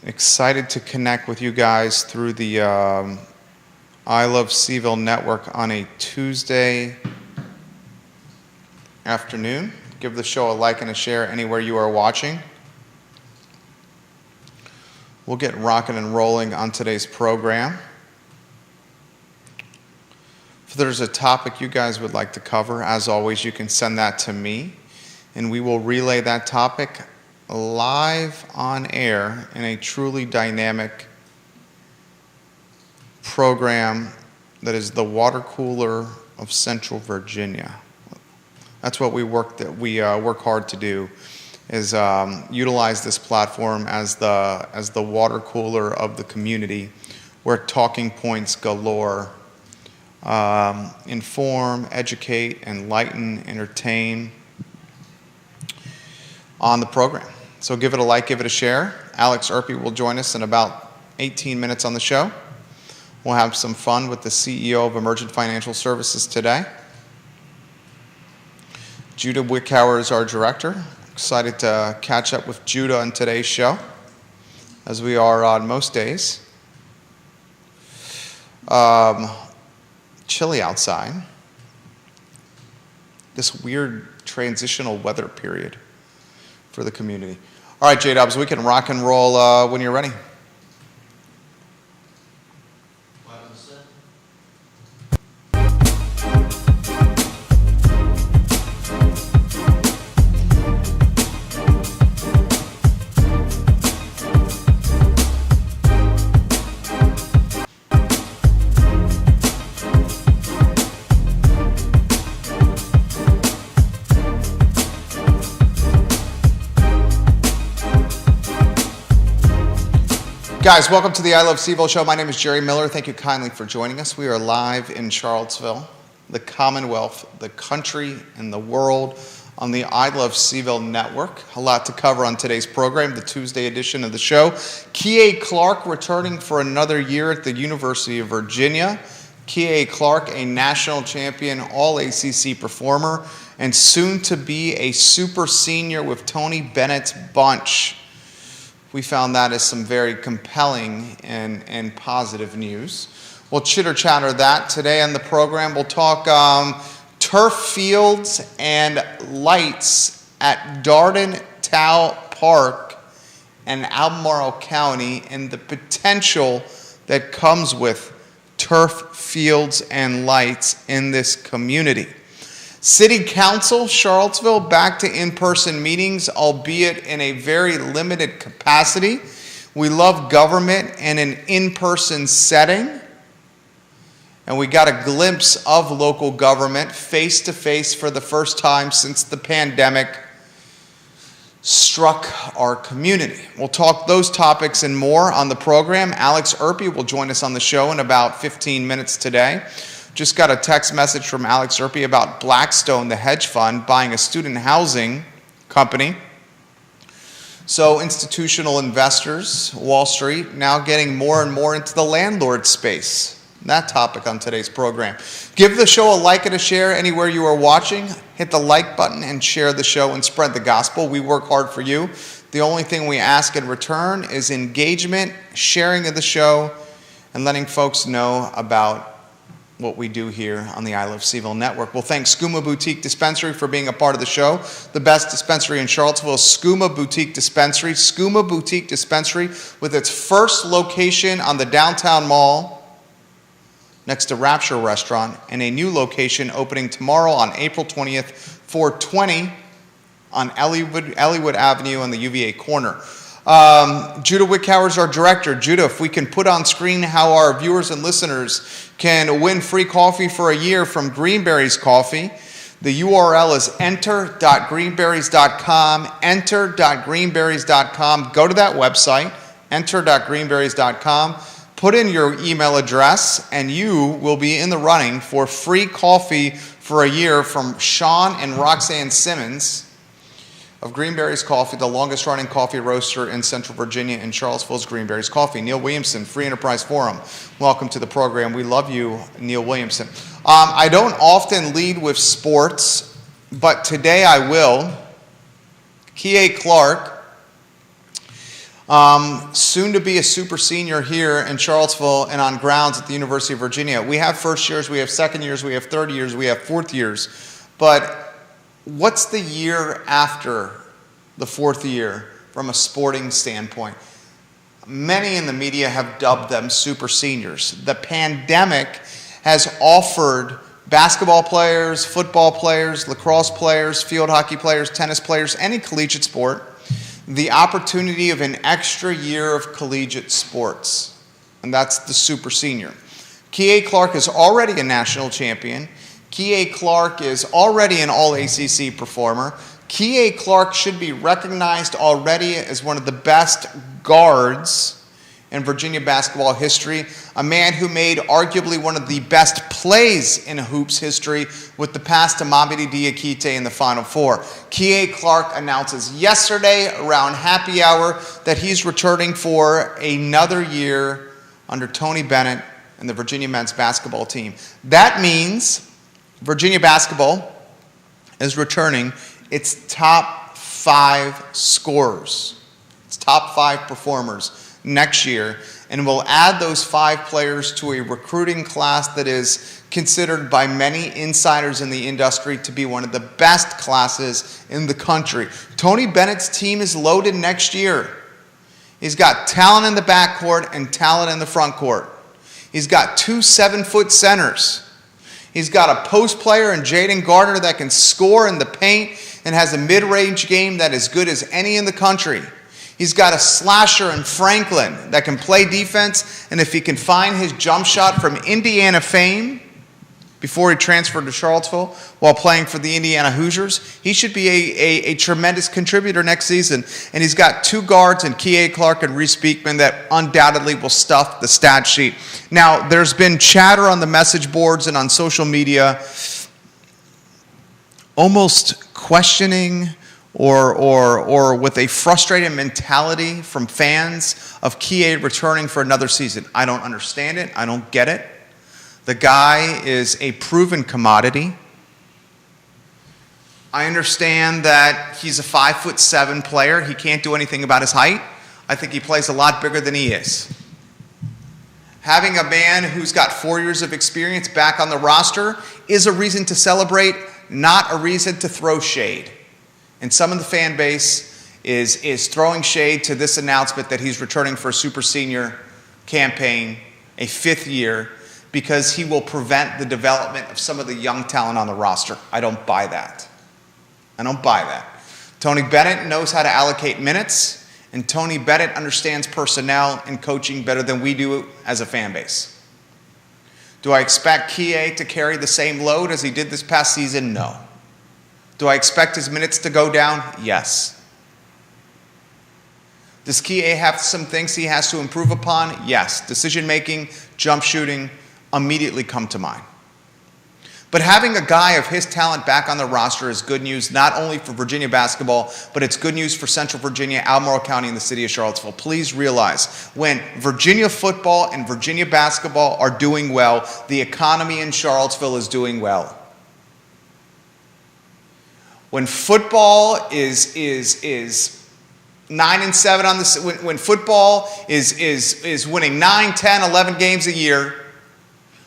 Excited to connect with you guys through the I Love CVille network on a Tuesday afternoon. Give the show a like and a share anywhere you are watching. We'll get rocking and rolling on today's program. If there's a topic you guys would like to cover, as always, you can send that to me, and we will relay that topic live on air in a truly dynamic program that is the water cooler of Central Virginia. That's what we work hard to do, is utilize this platform as the water cooler of the community, where talking points galore, inform, educate, enlighten, entertain on the program. So give it a like, give it a share. Alex Erpy will join us in about 18 minutes on the show. We'll have some fun with the CEO of Emergent Financial Services today. Judah Wickhauer is our director. Excited to catch up with Judah on today's show, as we are on most days. Chilly outside. This weird transitional weather period for the community. All right, J-Dubs, we can rock and roll when you're ready. Guys, welcome to the I Love CVille show. My name is Jerry Miller. Thank you kindly for joining us. We are live in Charlottesville, the Commonwealth, the country, and the world on the I Love CVille network. A lot to cover on today's program, the Tuesday edition of the show. Kihei Clark returning for another year at the University of Virginia. Kihei Clark, a national champion, all-ACC performer, and soon to be a super senior with Tony Bennett's bunch. We found that as some very compelling and positive news. We'll chitter-chatter that today on the program. We'll talk turf fields and lights at Darden Tao Park and Albemarle County and the potential that comes with turf fields and lights in this community. City Council, Charlottesville, back to in-person meetings, albeit in a very limited capacity. We love government in an in-person setting. And we got a glimpse of local government face-to-face for the first time since the pandemic struck our community. We'll talk those topics and more on the program. Alex Erpy will join us on the show in about 15 minutes today. Just got a text message from Alex Erpy about Blackstone, the hedge fund, buying a student housing company. So institutional investors, Wall Street, now getting more and more into the landlord space. That topic on today's program. Give the show a like and a share anywhere you are watching. Hit the like button and share the show and spread the gospel. We work hard for you. The only thing we ask in return is engagement, sharing of the show, and letting folks know about what we do here on the I Love CVille network. We'll thank Skooma Boutique Dispensary for being a part of the show. The best dispensary in Charlottesville is Skooma Boutique Dispensary. Skooma Boutique Dispensary, with its first location on the downtown mall next to Rapture Restaurant, and a new location opening tomorrow on April 20th, 420 on Ellwood Avenue on the UVA corner. Judah Wickhauer is our director. Judah, if we can put on screen how our viewers and listeners can win free coffee for a year from Greenberry's Coffee. The URL is enter.greenberries.com, enter.greenberries.com. Go to that website, enter.greenberries.com. Put in your email address, and you will be in the running for free coffee for a year from Sean and Roxanne Simmons of Greenberry's Coffee, the longest running coffee roaster in Central Virginia, and Charlottesville's Greenberry's Coffee. Neil Williamson, Free Enterprise Forum. Welcome to the program. We love you, Neil Williamson. I don't often lead with sports, but today I will. Kihei Clark soon to be a super senior here in Charlottesville and on grounds at the University of Virginia. We have first years, we have second years, we have third years, we have fourth years. But what's the year after the fourth year from a sporting standpoint? Many in the media have dubbed them super seniors. The pandemic has offered basketball players, football players, lacrosse players, field hockey players, tennis players, any collegiate sport, the opportunity of an extra year of collegiate sports, and that's the super senior. Kihei Clark is already a national champion. Kihei Clark is already an all-ACC performer. Kihei Clark should be recognized already as one of the best guards in Virginia basketball history, a man who made arguably one of the best plays in hoops history with the pass to Mamadi Diakite in the Final Four. Kihei Clark announces yesterday around happy hour that he's returning for another year under Tony Bennett and the Virginia men's basketball team. That means Virginia basketball is returning its top 5 scorers, its top 5 performers next year, and will add those 5 players to a recruiting class that is considered by many insiders in the industry to be one of the best classes in the country. Tony Bennett's team is loaded next year. He's got talent in the backcourt and talent in the front court. He's got 2 7-foot centers. He's got a post player in Jaden Gardner that can score in the paint and has a mid-range game that is good as any in the country. He's got a slasher in Franklin that can play defense, and if he can find his jump shot from Indiana fame before he transferred to Charlottesville while playing for the Indiana Hoosiers, he should be a tremendous contributor next season. And he's got 2 guards in Kihei Clark and Reese Beekman that undoubtedly will stuff the stat sheet. Now, there's been chatter on the message boards and on social media almost questioning or with a frustrated mentality from fans of Kihei returning for another season. I don't understand it. I don't get it. The guy is a proven commodity. I understand that he's a 5'7" player. He can't do anything about his height. I think he plays a lot bigger than he is. Having a man who's got 4 years of experience back on the roster is a reason to celebrate, not a reason to throw shade. And some of the fan base is throwing shade to this announcement that he's returning for a super senior campaign, a 5th year, because he will prevent the development of some of the young talent on the roster. I don't buy that. I don't buy that. Tony Bennett knows how to allocate minutes, and Tony Bennett understands personnel and coaching better than we do as a fan base. Do I expect Kihei to carry the same load as he did this past season? No. Do I expect his minutes to go down? Yes. Does Kihei have some things he has to improve upon? Yes. Decision-making, jump shooting immediately come to mind. But having a guy of his talent back on the roster is good news, not only for Virginia basketball, but it's good news for Central Virginia, Albemarle County, and the city of Charlottesville. Please realize, when Virginia football and Virginia basketball are doing well, the economy in Charlottesville is doing well. When football is 9-7 on this, when football is winning 9, 10, 11 games a year,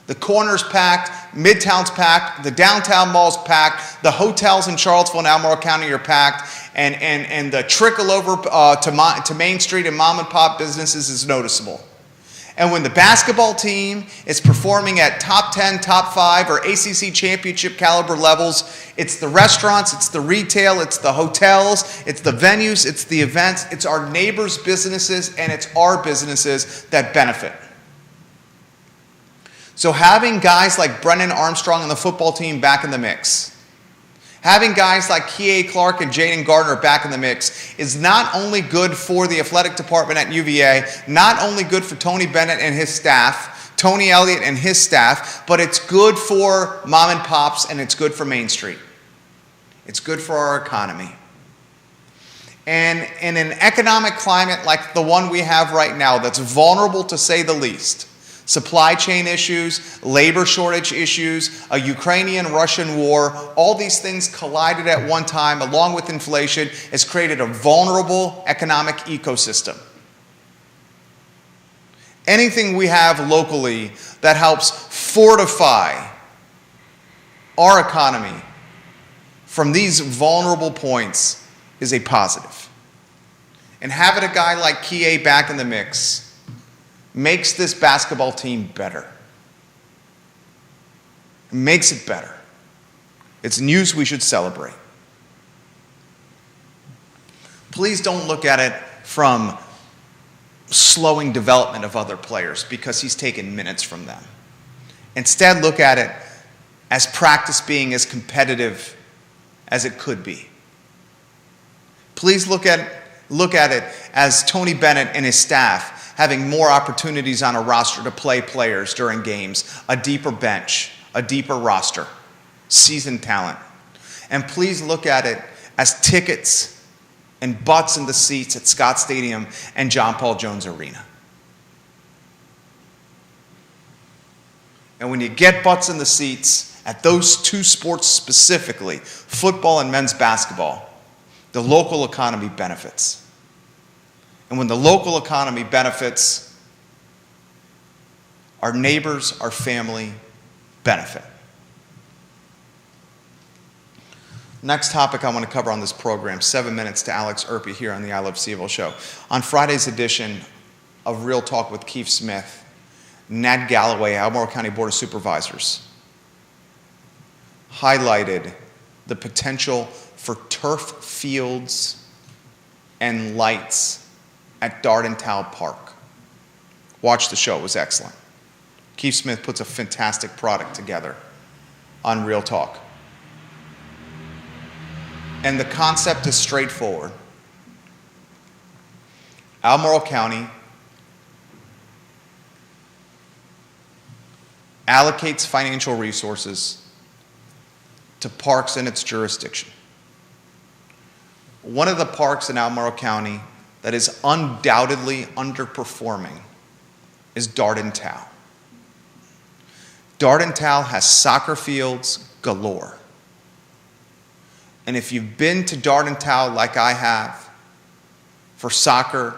the corner's packed, Midtown's packed, the downtown mall's packed, the hotels in Charlottesville and Albemarle County are packed, and the trickle over to Main Street and mom and pop businesses is noticeable. And when the basketball team is performing at top 10, top 5, or ACC championship caliber levels, it's the restaurants, it's the retail, it's the hotels, it's the venues, it's the events, it's our neighbors' businesses, and it's our businesses that benefit. So having guys like Brennan Armstrong and the football team back in the mix, having guys like Kihei Clark and Jaden Gardner back in the mix is not only good for the athletic department at UVA, not only good for Tony Bennett and his staff, Tony Elliott and his staff, but it's good for mom and pops and it's good for Main Street. It's good for our economy. And in an economic climate like the one we have right now that's vulnerable to say the least, supply chain issues, labor shortage issues, a Ukrainian-Russian war, all these things collided at one time along with inflation has created a vulnerable economic ecosystem. anything we have locally that helps fortify our economy from these vulnerable points is a positive. And having a guy like Kie back in the mix makes this basketball team better. It makes it better. It's news we should celebrate. Please don't look at it from slowing development of other players because he's taken minutes from them. Instead, look at it as practice being as competitive as it could be. Please look at it as Tony Bennett and his staff having more opportunities on a roster to play players during games, a deeper bench, a deeper roster, seasoned talent. And please look at it as tickets and butts in the seats at Scott Stadium and John Paul Jones Arena. And when you get butts in the seats at those two sports specifically, football and men's basketball, the local economy benefits. And when the local economy benefits, our neighbors, our family benefit. Next topic I want to cover on this program, 7 minutes to Alex Erpy here on the I Love CVille show. On Friday's edition of Real Talk with Keith Smith, Ned Galloway, Albemarle County Board of Supervisors, highlighted the potential for turf fields and lights at Dardental Park. Watch the show, it was excellent. Keith Smith puts a fantastic product together on Real Talk. And the concept is straightforward. Albemarle County allocates financial resources to parks in its jurisdiction. One of the parks in Albemarle County that is undoubtedly underperforming is Dardental. Dardental has soccer fields galore. And if you've been to Dardental like I have for soccer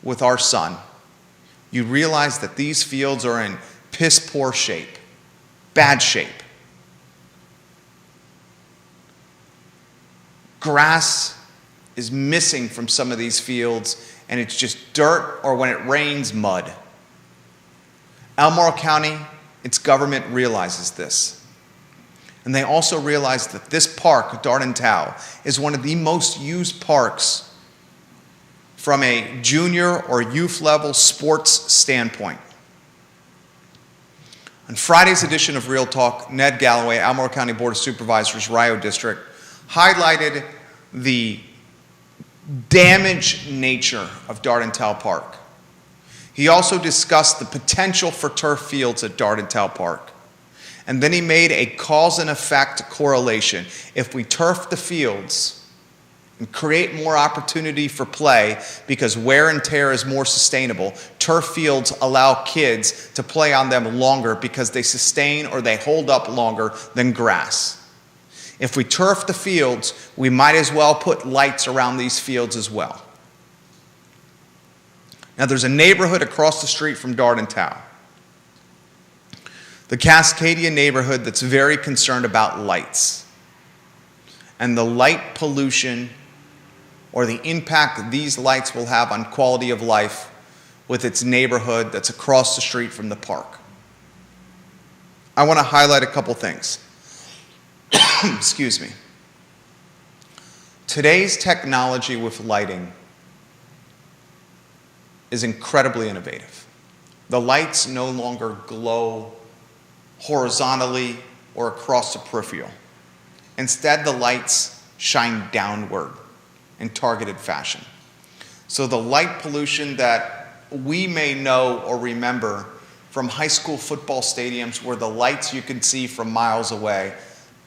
with our son, you realize that these fields are in piss poor shape, bad shape. Grass is missing from some of these fields, and it's just dirt, or when it rains, mud. Albemarle County, its government realizes this. And they also realize that this park, Dardental, is one of the most used parks from a junior or youth level sports standpoint. On Friday's edition of Real Talk, Ned Galloway, Albemarle County Board of Supervisors, Rio District, highlighted the damaged nature of Dardental Park. He also discussed the potential for turf fields at Dardental Park. And then he made a cause and effect correlation. If we turf the fields and create more opportunity for play because wear and tear is more sustainable, turf fields allow kids to play on them longer because they sustain or they hold up longer than grass. If we turf the fields, we might as well put lights around these fields as well. Now there's a neighborhood across the street from Dardental, the Cascadia neighborhood, that's very concerned about lights and the light pollution or the impact these lights will have on quality of life with its neighborhood that's across the street from the park. I want to highlight a couple things. Excuse me. Today's technology with lighting is incredibly innovative. The lights no longer glow horizontally or across the peripheral. Instead, the lights shine downward in targeted fashion. So the light pollution that we may know or remember from high school football stadiums where the lights you can see from miles away,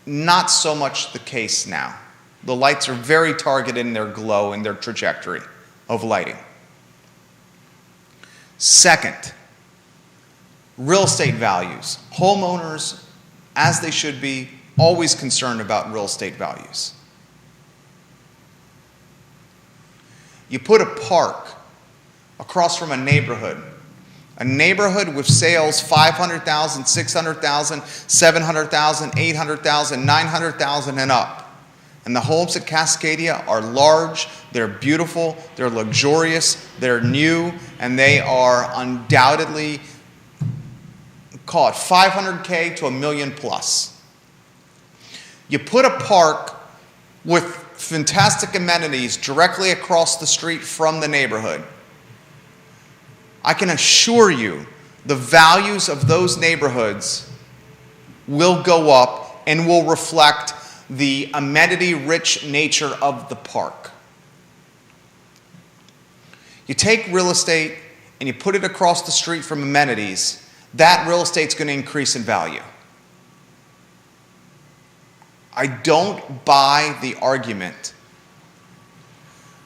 not so much the case now. The lights are very targeted in their glow and their trajectory of lighting. Second, real estate values. Homeowners, as they should be, always concerned about real estate values. You put a park across from a neighborhood A neighborhood with sales 500,000, 600,000, 700,000, 800,000, 900,000 and up. And the homes at Cascadia are large, they're beautiful, they're luxurious, they're new, and they are undoubtedly, call it 500K to $1 million plus. You put a park with fantastic amenities directly across the street from the neighborhood. I can assure you the values of those neighborhoods will go up and will reflect the amenity-rich nature of the park. You take real estate and you put it across the street from amenities, that real estate's going to increase in value. I don't buy the argument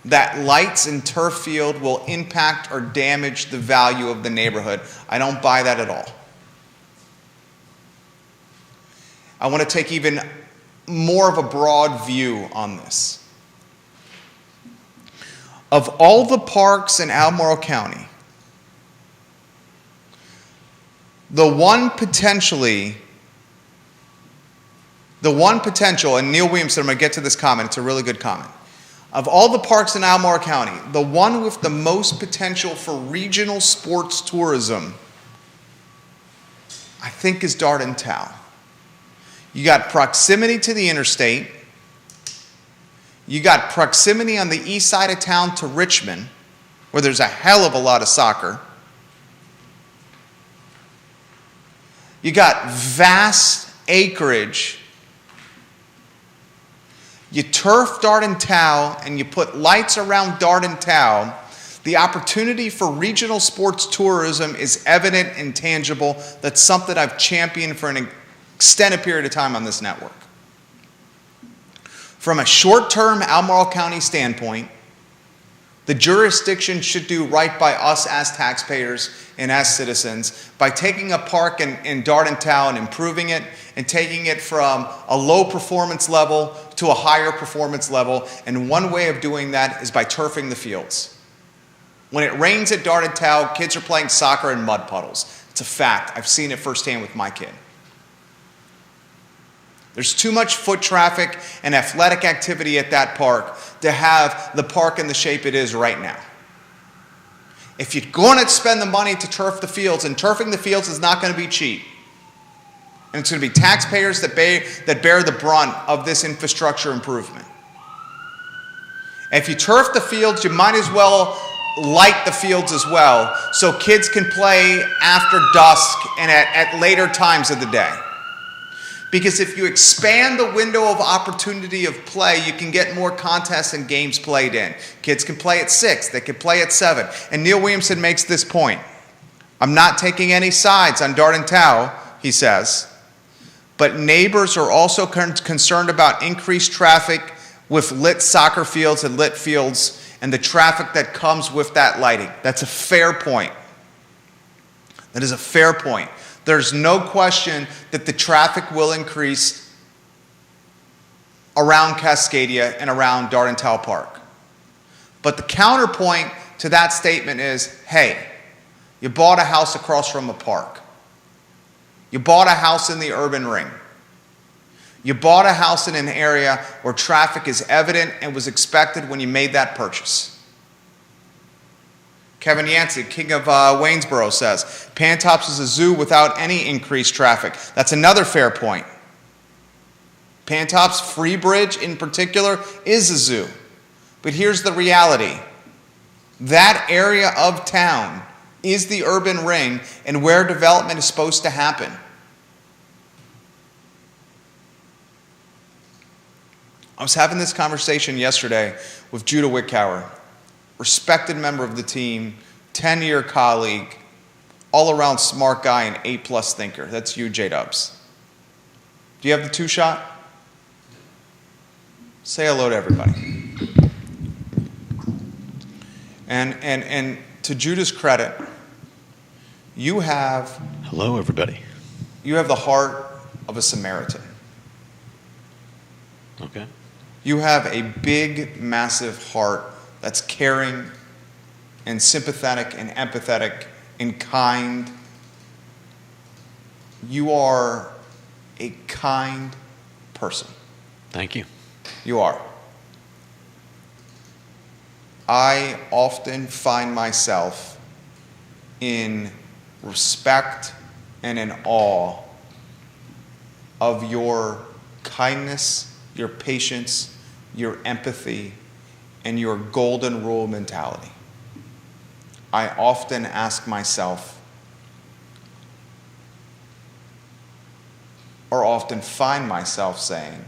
that lights and turf field will impact or damage the value of the neighborhood. I don't buy that at all. I want to take even more of a broad view on this. Of all the parks in Albemarle County, the one potential, and Neil Williamson, I'm going to get to this comment, it's a really good comment. Of all the parks in Albemarle County, the one with the most potential for regional sports tourism, I think, is Darden Town. You got proximity to the interstate. You got proximity on the east side of town to Richmond, where there's a hell of a lot of soccer. You got vast acreage. You turf Darden Town and you put lights around Darden Town, the opportunity for regional sports tourism is evident and tangible. That's something I've championed for an extended period of time on this network. From a short-term Albemarle County standpoint, the jurisdiction should do right by us as taxpayers and as citizens by taking a park in Darden Town, improving it, and taking it from a low performance level to a higher performance level. And one way of doing that is by turfing the fields. When it rains at Darden Town, kids are playing soccer in mud puddles. It's a fact. I've seen it firsthand with my kid. There's too much foot traffic and athletic activity at that park to have the park in the shape it is right now. If you're going to spend the money to turf the fields, and turfing the fields is not going to be cheap, and it's going to be taxpayers that bear the brunt of this infrastructure improvement. If you turf the fields, you might as well light the fields as well so kids can play after dusk and at later times of the day. Because if you expand the window of opportunity of play, you can get more contests and games played in. Kids can play at 6, they can play at 7. And Neil Williamson makes this point. I'm not taking any sides on Darden Town, he says, but neighbors are also concerned about increased traffic with lit soccer fields and lit fields and the traffic that comes with that lighting. That's a fair point. That is a fair point. There's no question that the traffic will increase around Cascadia and around Darden Town Park. But the counterpoint to that statement is, hey, you bought a house across from a park. You bought a house in the urban ring. You bought a house in an area where traffic is evident and was expected when you made that purchase. Kevin Yancey, king of Waynesboro, says, Pantops is a zoo without any increased traffic. That's another fair point. Pantops, Freebridge in particular, is a zoo. But here's the reality. That area of town is the urban ring and where development is supposed to happen. I was having this conversation yesterday with Judah Wickower, respected member of the team, 10-year colleague, all-around smart guy and A-plus thinker. That's you, J-Dubs. Do you have the 2-shot? Say hello to everybody. And to Judah's credit, you have... Hello, everybody. You have the heart of a Samaritan. Okay. You have a big, massive heart that's caring and sympathetic and empathetic and kind. You are a kind person. Thank you. You are. I often find myself in respect and in awe of your kindness, your patience, your empathy, and your golden rule mentality. I often ask myself, or often find myself saying,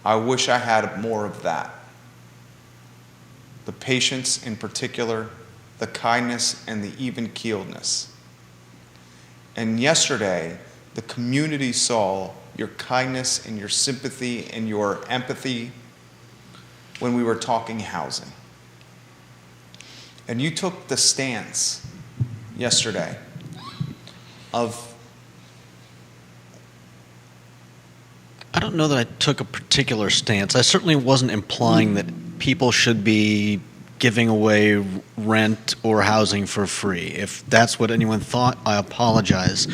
I wish I had more of that. The patience in particular, the kindness, and the even-keeledness. And yesterday, the community saw your kindness and your sympathy and your empathy when we were talking housing. And you took the stance yesterday of, I don't know that I took a particular stance. I certainly wasn't implying that people should be giving away rent or housing for free. If that's what anyone thought, I apologize.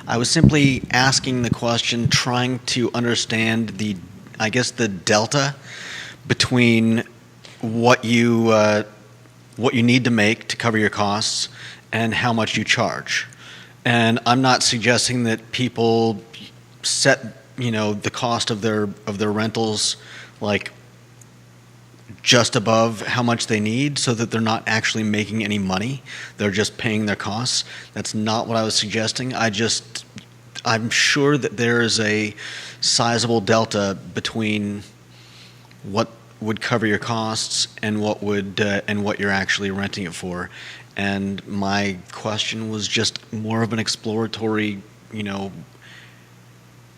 I was simply asking the question, trying to understand the delta between what you need to make to cover your costs and how much you charge. And I'm not suggesting that people set, the cost of their rentals like just above how much they need so that they're not actually making any money. They're just paying their costs. That's not what I was suggesting. I'm sure that there is a sizable delta between what would cover your costs and what you're actually renting it for. And my question was just more of an exploratory,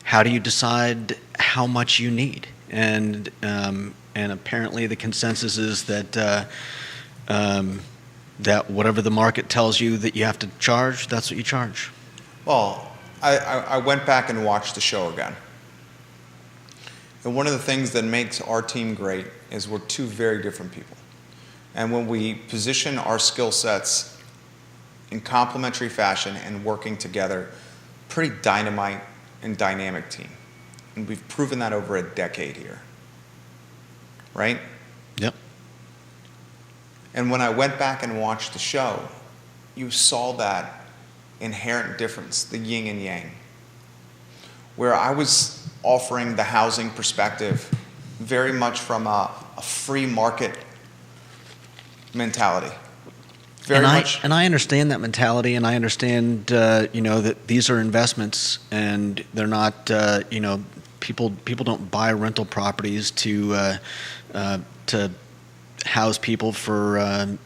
how do you decide how much you need? And apparently the consensus is that that whatever the market tells you that you have to charge, that's what you charge. well, I went back and watched the show again. And one of the things that makes our team great is we're two very different people. And when we position our skill sets in complementary fashion and working together, pretty dynamite and dynamic team. And we've proven that over a decade here. Right? Yep. And when I went back and watched the show, you saw that inherent difference, the yin and yang. Where I was offering the housing perspective very much from a free market mentality. Very much. And I understand that mentality, and I understand, that these are investments, and they're not, people don't buy rental properties to house people for,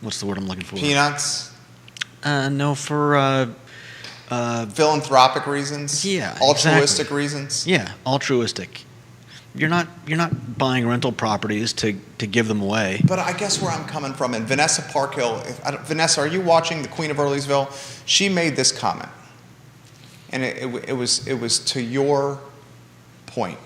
what's the word I'm looking for? Peanuts. No, for Philanthropic reasons. Yeah, altruistic exactly. reasons. Yeah, altruistic. You're not buying rental properties to give them away. But I guess where I'm coming from, and Vanessa Parkhill, Vanessa, are you watching The Queen of Earlysville? She made this comment, and it was to your point.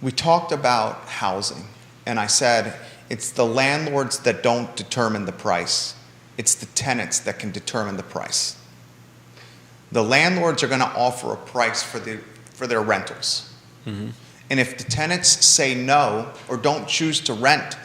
We talked about housing, and I said it's the landlords that don't determine the price. It's the tenants that can determine the price. The landlords are going to offer a price for their rentals. Mm-hmm. And if the tenants say no or don't choose to rent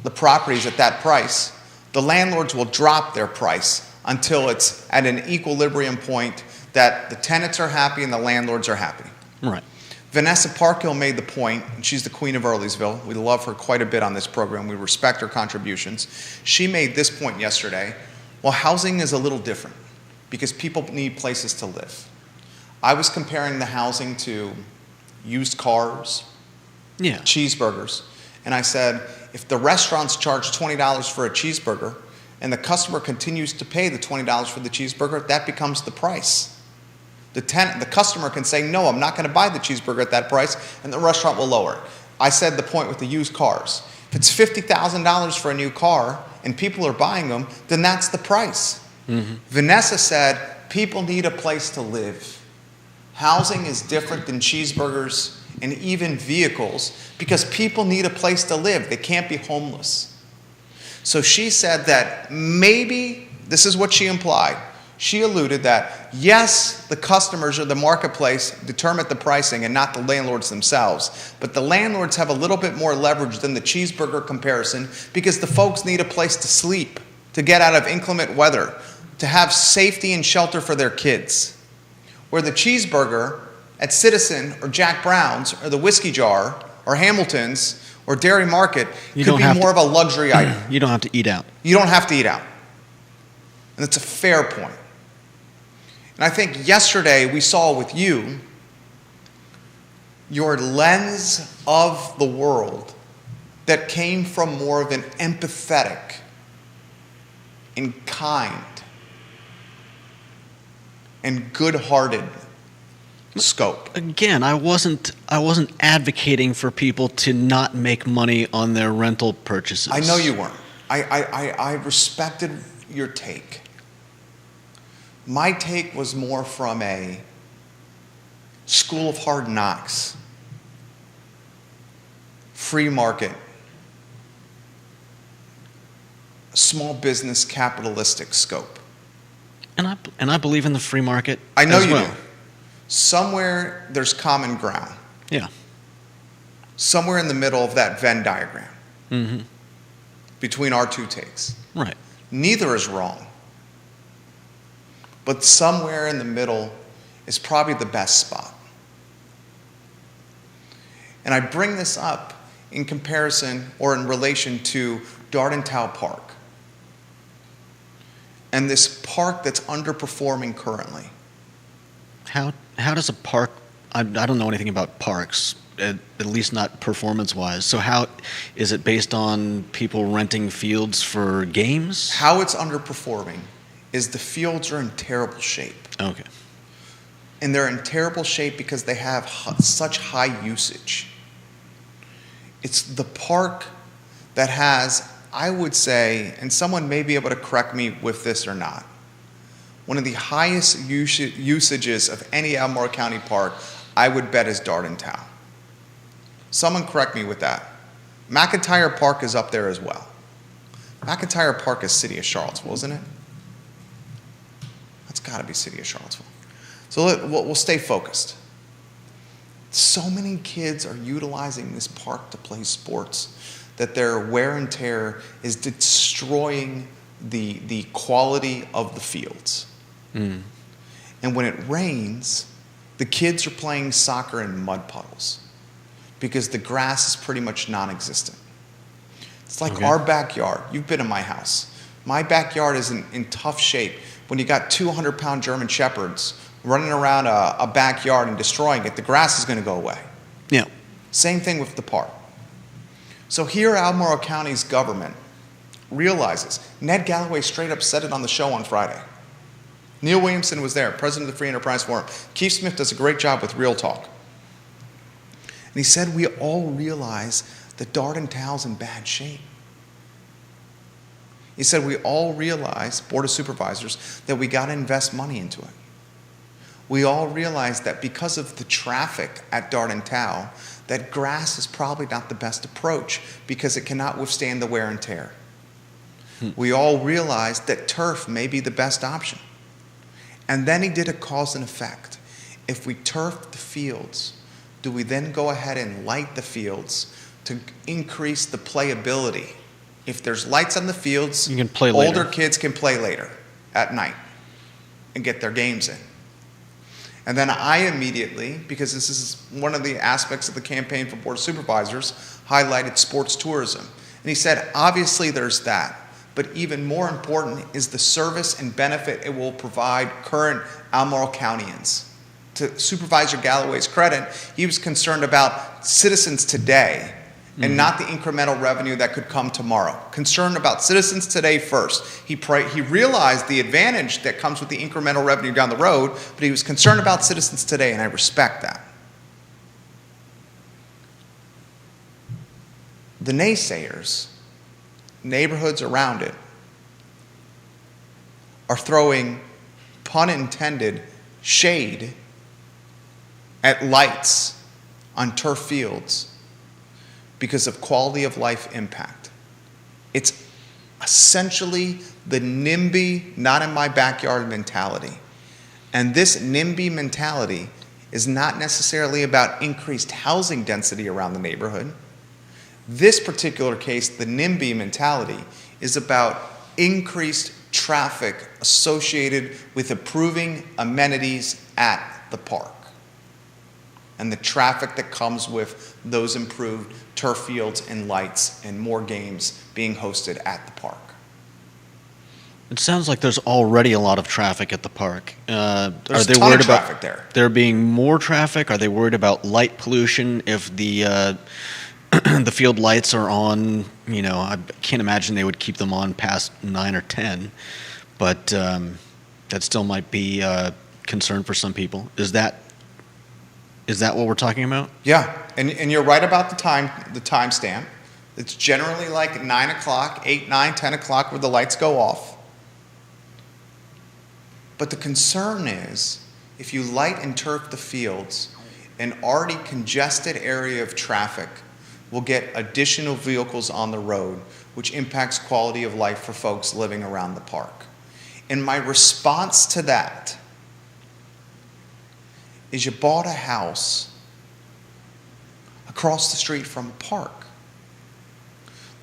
the properties at that price, the landlords will drop their price until it's at an equilibrium point that the tenants are happy and the landlords are happy. Right. Vanessa Parkhill made the point, and she's the Queen of Earlysville. We love her quite a bit on this program. We respect her contributions. She made this point yesterday. Well, housing is a little different because people need places to live. I was comparing the housing to used cars, cheeseburgers, and I said, if the restaurants charge $20 for a cheeseburger and the customer continues to pay the $20 for the cheeseburger, that becomes the price. The customer can say, no, I'm not going to buy the cheeseburger at that price, and the restaurant will lower it. I said the point with the used cars. If it's $50,000 for a new car and people are buying them, then that's the price. Mm-hmm. Vanessa said, people need a place to live. Housing is different than cheeseburgers and even vehicles because people need a place to live. They can't be homeless. So she said that maybe, this is what she implied, she alluded that, yes, the customers or the marketplace determine the pricing and not the landlords themselves, but the landlords have a little bit more leverage than the cheeseburger comparison because the folks need a place to sleep, to get out of inclement weather, to have safety and shelter for their kids. Where the cheeseburger at Citizen or Jack Brown's or the Whiskey Jar or Hamilton's or Dairy Market could be more of a luxury item. You don't have to eat out. You don't have to eat out. And it's a fair point. And I think yesterday we saw with you your lens of the world that came from more of an empathetic and kind and good-hearted scope. Again, I wasn't advocating for people to not make money on their rental purchases. I know you weren't. I respected your take. My take was more from a school of hard knocks, free market, small business capitalistic scope. And I believe in the free market. I know as you well. do. Somewhere there's common ground. Yeah. Somewhere in the middle of that Venn diagram Mm-hmm. between our two takes. Right. Neither is wrong. But somewhere in the middle is probably the best spot. And I bring this up in comparison or in relation to Dardentow Park and this park that's underperforming currently. How does a park? I don't know anything about parks, at least not performance-wise. So how is it based on people renting fields for games? How it's underperforming is the fields are in terrible shape. Okay. And they're in terrible shape because they have such high usage. It's the park that has, I would say, and someone may be able to correct me with this or not, one of the highest usages of any Albemarle County park, I would bet, is Dardentow. Someone correct me with that. McIntyre Park is up there as well. McIntyre Park is City of Charlottesville, isn't it? That's got to be City of Charlottesville. So we'll stay focused. So many kids are utilizing this park to play sports that their wear and tear is destroying the quality of the fields. Mm. And when it rains, the kids are playing soccer in mud puddles because the grass is pretty much non-existent. It's like our backyard. You've been in my house. My backyard is in tough shape. When you got 200-pound German Shepherds running around a backyard and destroying it, the grass is going to go away. Yeah. Same thing with the park. So here Albemarle County's government realizes, Ned Galloway straight up said it on the show on Friday. Neil Williamson was there, president of the Free Enterprise Forum. Keith Smith does a great job with Real Talk. And he said, we all realize that Dardentow's in bad shape. He said, we all realize, Board of Supervisors, that we got to invest money into it. We all realize that because of the traffic at Dardentow, that grass is probably not the best approach because it cannot withstand the wear and tear. We all realize that turf may be the best option. And then he did a cause and effect. If we turf the fields, do we then go ahead and light the fields to increase the playability? If there's lights on the fields, you can play later. Older kids can play later at night and get their games in. And then I immediately, because this is one of the aspects of the campaign for Board of Supervisors, highlighted sports tourism. And he said, obviously there's that. But even more important is the service and benefit it will provide current Albemarle Countyans. To Supervisor Galloway's credit, he was concerned about citizens today and not the incremental revenue that could come tomorrow. Concerned about citizens today first. He realized the advantage that comes with the incremental revenue down the road, but he was concerned about citizens today, and I respect that. The naysayers, neighborhoods around it, are throwing, pun intended, shade at lights on turf fields because of quality of life impact. It's essentially the NIMBY, not in my backyard mentality. And this NIMBY mentality is not necessarily about increased housing density around the neighborhood. This particular case, the NIMBY mentality, is about increased traffic associated with improving amenities at the park and the traffic that comes with those improved turf fields and lights and more games being hosted at the park. It sounds like there's already a lot of traffic at the park. There's are they a ton worried of traffic there. There being more traffic? Are they worried about light pollution if the the field lights are on? You know, I can't imagine they would keep them on past 9 or 10, but that still might be a concern for some people. Is that what we're talking about? Yeah, and you're right about the time stamp. It's generally like 9 o'clock, 8, 9, 10 o'clock where the lights go off. But the concern is, if you light and turf the fields, an already congested area of traffic will get additional vehicles on the road, which impacts quality of life for folks living around the park. And my response to that is you bought a house across the street from a park.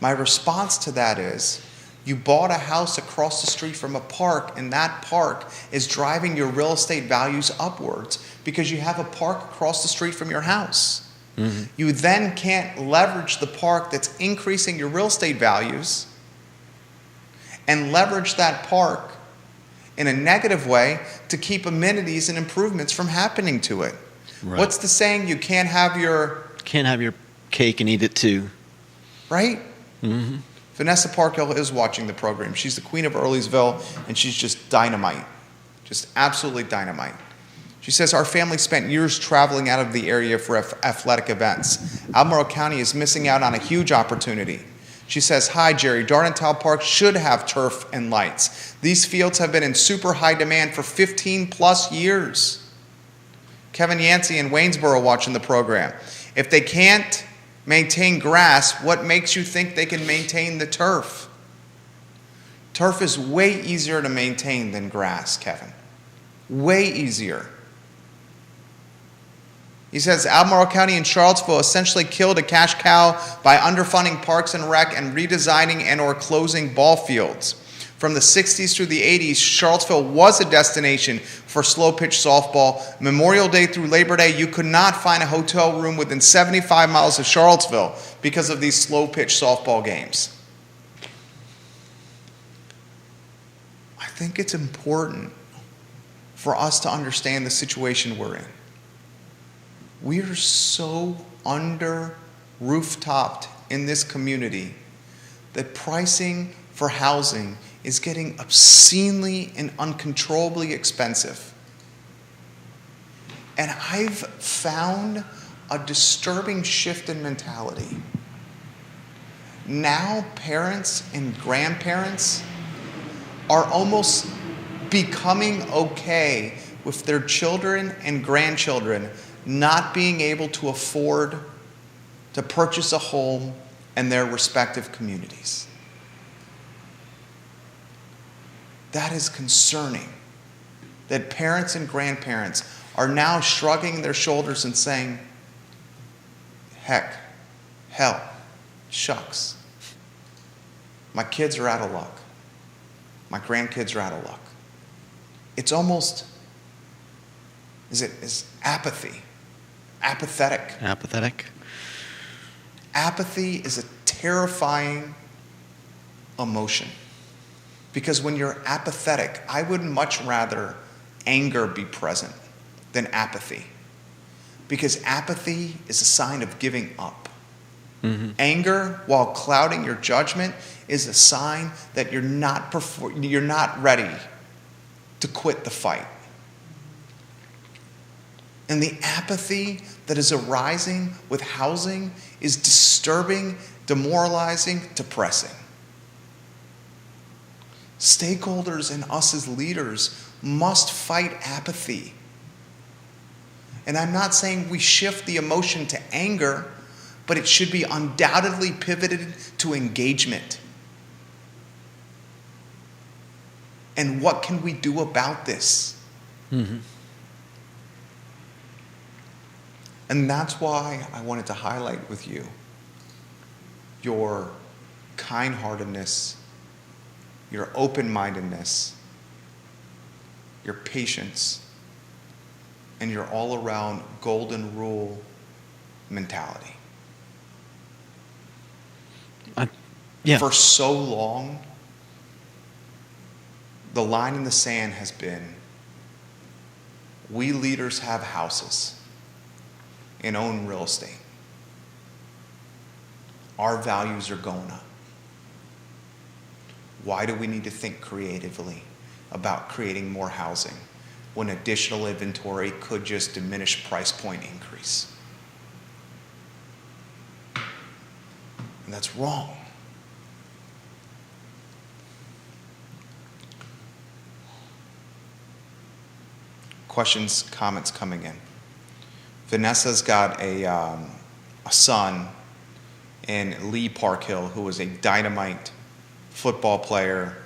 My response to that is, you bought a house across the street from a park, and that park is driving your real estate values upwards because you have a park across the street from your house. Mm-hmm. You then can't leverage the park that's increasing your real estate values and leverage that park in a negative way to keep amenities and improvements from happening to it. Right. What's the saying? You can't have your cake and eat it too. Right? Mm-hmm. Vanessa Parkhill is watching the program. She's the queen of Earlysville, and she's just dynamite. Just absolutely dynamite. She says, our family spent years traveling out of the area for athletic events. Albemarle County is missing out on a huge opportunity. She says, hi, Jerry, Dardental Park should have turf and lights. These fields have been in super high demand for 15 plus years. Kevin Yancey in Waynesboro watching the program. If they can't maintain grass, what makes you think they can maintain the turf? Turf is way easier to maintain than grass, Kevin. Way easier. He says Albemarle County and Charlottesville essentially killed a cash cow by underfunding Parks and Rec and redesigning and or closing ball fields. From the 60s through the 80s, Charlottesville was a destination for slow pitch softball. Memorial Day through Labor Day, you could not find a hotel room within 75 miles of Charlottesville because of these slow pitch softball games. I think it's important for us to understand the situation we're in. We are so under rooftopped in this community that pricing for housing is getting obscenely and uncontrollably expensive. And I've found a disturbing shift in mentality. Now parents and grandparents are almost becoming okay with their children and grandchildren not being able to afford to purchase a home in their respective communities. That is concerning, that parents and grandparents are now shrugging their shoulders and saying, heck, hell, shucks. My kids are out of luck. My grandkids are out of luck. It's almost, is apathy. Apathetic. Apathetic. Apathy is a terrifying emotion. Because when you're apathetic, I would much rather anger be present than apathy. Because apathy is a sign of giving up. Mm-hmm. Anger, while clouding your judgment, is a sign that you're not ready to quit the fight. And the apathy that is arising with housing is disturbing, demoralizing, depressing. Stakeholders and us as leaders must fight apathy. And I'm not saying we shift the emotion to anger, but it should be undoubtedly pivoted to engagement. And what can we do about this? Mm-hmm. And that's why I wanted to highlight with you your kind-heartedness, your open-mindedness, your patience, and your all-around golden rule mentality. Yeah. For so long, the line in the sand has been, we leaders have houses and own real estate. Our values are going up. Why do we need to think creatively about creating more housing when additional inventory could just diminish price point increase? And that's wrong. Questions, comments coming in. Vanessa's got a son in Lee Parkhill who was a dynamite football player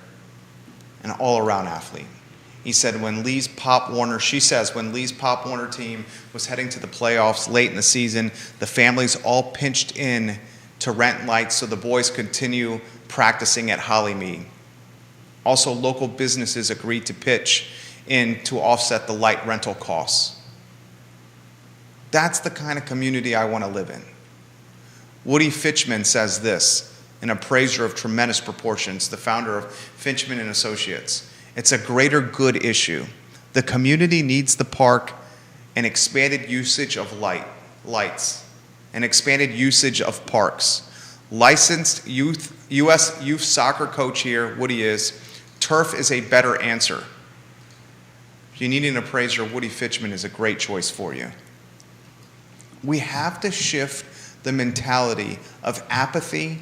and all-around athlete. He said she says when Lee's Pop Warner team was heading to the playoffs late in the season, the families all pinched in to rent lights so the boys continue practicing at Hollymead. Also, local businesses agreed to pitch in to offset the light rental costs. That's the kind of community I want to live in. Woody Fitchman says this, an appraiser of tremendous proportions, the founder of Finchman and Associates. It's a greater good issue. The community needs the park and expanded usage of lights, and expanded usage of parks. Licensed U.S. youth soccer coach here, Woody is, turf is a better answer. If you need an appraiser, Woody Fitchman is a great choice for you. We have to shift the mentality of apathy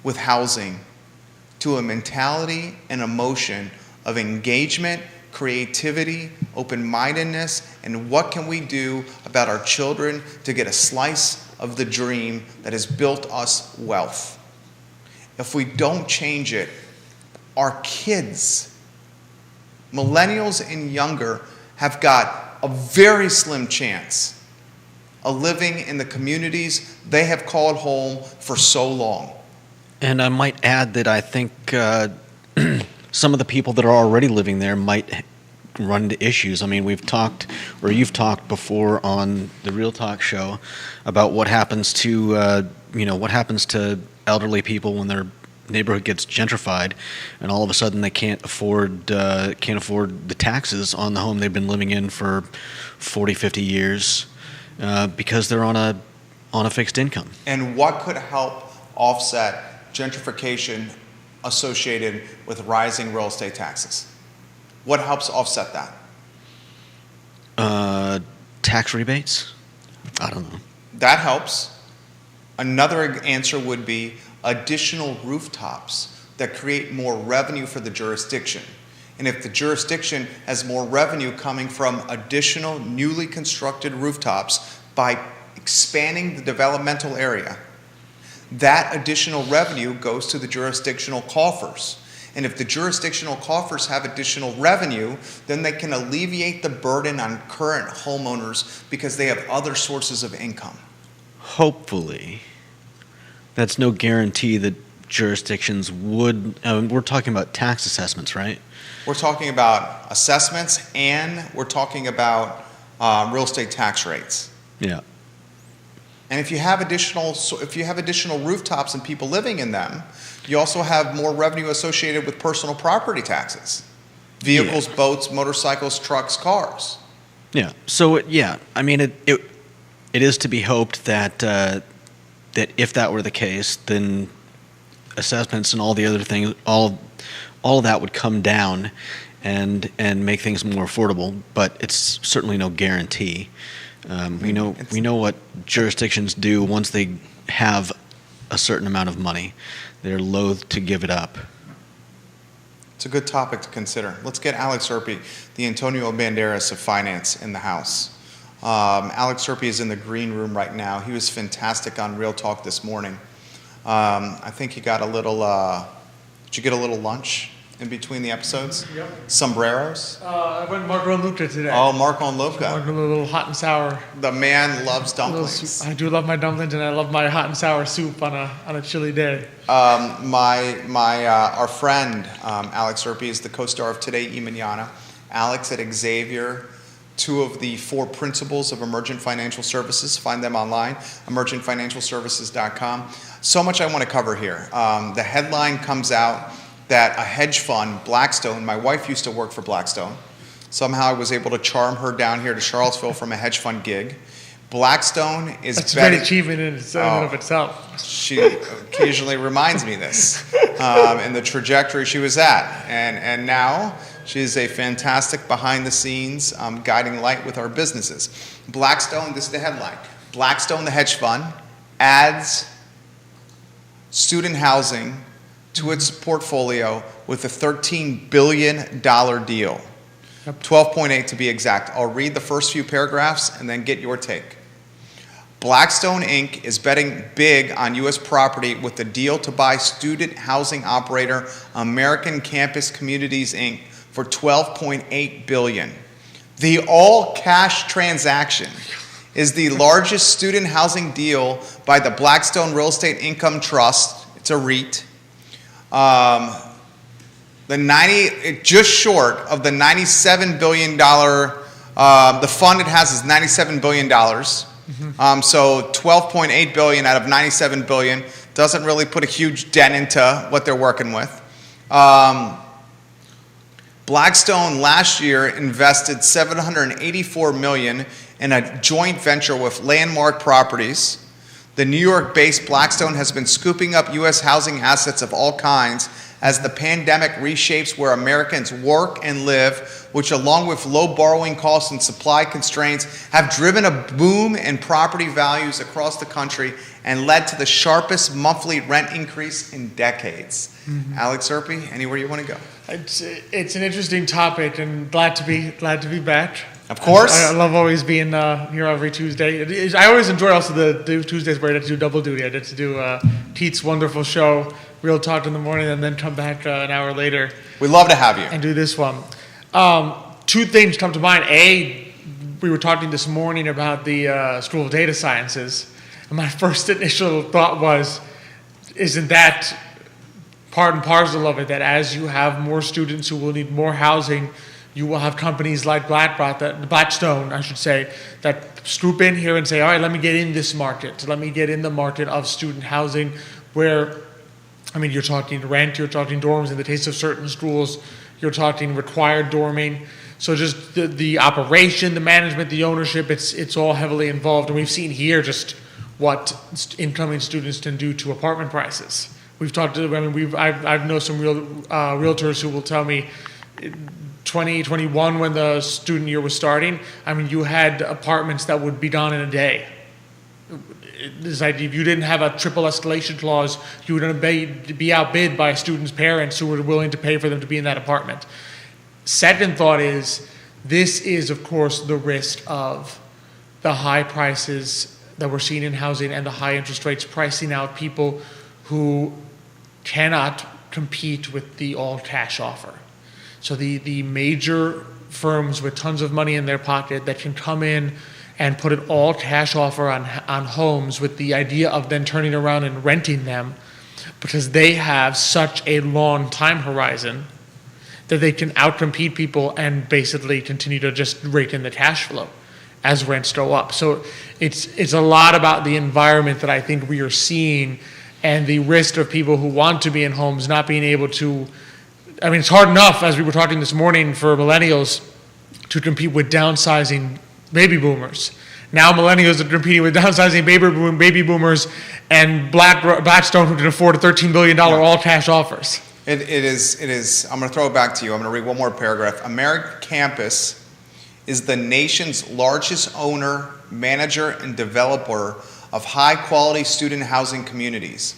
with housing to a mentality and emotion of engagement, creativity, open-mindedness, and what can we do about our children to get a slice of the dream that has built us wealth. If we don't change it, our kids, millennials and younger, have got a very slim chance of living in the communities they have called home for so long. And I might add that I think some of the people that are already living there might run into issues. I mean, you've talked before on the Real Talk show about what happens to elderly people when their neighborhood gets gentrified, and all of a sudden they can't afford the taxes on the home they've been living in for 40, 50 years because they're on a fixed income. And what could help offset gentrification associated with rising real estate taxes? What helps offset that? Tax rebates? I don't know. That helps. Another answer would be additional rooftops that create more revenue for the jurisdiction. And if the jurisdiction has more revenue coming from additional newly constructed rooftops by expanding the developmental area, that additional revenue goes to the jurisdictional coffers. And if the jurisdictional coffers have additional revenue, then they can alleviate the burden on current homeowners because they have other sources of income. Hopefully. That's no guarantee that jurisdictions would. We're talking about tax assessments, right? We're talking about assessments, and we're talking about real estate tax rates. Yeah. And if you have additional rooftops and people living in them, you also have more revenue associated with personal property taxes, vehicles, boats, motorcycles, trucks, cars. Yeah. So I mean, it is to be hoped that that if that were the case, then assessments and all the other things, all of that would come down and make things more affordable. But it's certainly no guarantee. We know what jurisdictions do once they have a certain amount of money. They're loath to give it up. It's a good topic to consider. Let's get Alex Erpy, the Antonio Banderas of finance, in the house. Alex Erpy is in the green room right now. He was fantastic on Real Talk this morning. I think he got a little, did you get a little lunch in between the episodes? Yep. Sombreros? I went Marco and Luca today. Oh, Marco and Luca. Marco, a little hot and sour. The man loves Little dumplings. soup. I do love my dumplings, and I love my hot and sour soup on a chilly day. Our friend, Alex Erpy, is the co-star of Today y Mañana. Alex at Xavier, 2 of the 4 principles of Emergent Financial Services. Find them online, emergentfinancialservices.com. So much I want to cover here. The headline comes out that a hedge fund, Blackstone, my wife used to work for Blackstone. Somehow I was able to charm her down here to Charlottesville from a hedge fund gig. Blackstone is That's a betting. great achievement in and of itself. She occasionally reminds me this, and the trajectory she was at. And now she's a fantastic behind-the-scenes guiding light with our businesses. Blackstone, this is the headline. Blackstone, the hedge fund, adds student housing to its portfolio with a $13 billion deal. Yep. 12.8 to be exact. I'll read the first few paragraphs and then get your take. Blackstone Inc. is betting big on U.S. property with the deal to buy student housing operator American Campus Communities Inc. for $12.8 billion. The all-cash transaction is the largest student housing deal by the Blackstone Real Estate Income Trust. It's a REIT. Just short of the $97 billion, the fund it has is $97 billion. So $12.8 billion out of $97 billion doesn't really put a huge dent into what they're working with. Blackstone last year invested $784 million in a joint venture with Landmark Properties. The New York-based Blackstone has been scooping up U.S. housing assets of all kinds as the pandemic reshapes where Americans work and live, which along with low borrowing costs and supply constraints have driven a boom in property values across the country and led to the sharpest monthly rent increase in decades. Alex Erpy, anywhere you want to go? It's an interesting topic, and glad to be back. Of course. I love always being here every Tuesday. I always enjoy also the Tuesdays where I get to do double duty. I get to do Pete's wonderful show, Real Talk in the morning, and then come back an hour later We'd love to have you. and do this one. 2 things come to mind. A, we were talking this morning about the School of Data Sciences, and my first initial thought was, isn't that part and parcel of it, that as you have more students who will need more housing, you will have companies like Blackstone, I should say, that swoop in here and say, all right, let me get in this market. Let me get in the market of student housing where, I mean, you're talking rent, you're talking dorms in the case of certain schools, you're talking required dorming. So just the operation, the management, the ownership, it's all heavily involved. And we've seen here just what incoming students can do to apartment prices. We've talked to, I mean, I've known some realtors who will tell me 2021 when the student year was starting, I mean, you had apartments that would be gone in a day. This idea, if you didn't have a triple escalation clause, you would be outbid by students' parents who were willing to pay for them to be in that apartment. Second thought is, this is, of course, the risk of the high prices that we're seeing in housing and the high interest rates pricing out people who cannot compete with the all-cash offer. So the major firms with tons of money in their pocket that can come in and put an all-cash offer on homes with the idea of then turning around and renting them, because they have such a long time horizon that they can outcompete people and basically continue to just rake in the cash flow as rents go up. So it's a lot about the environment that I think we are seeing and the risk of people who want to be in homes not being able to. I mean, it's hard enough, as we were talking this morning, for millennials to compete with downsizing baby boomers. Now millennials are competing with downsizing baby boomers and Blackstone, who can afford a $13 billion all-cash offers. It is. I'm going to throw it back to you. I'm going to read one more paragraph. American Campus is the nation's largest owner, manager, and developer of high-quality student housing communities.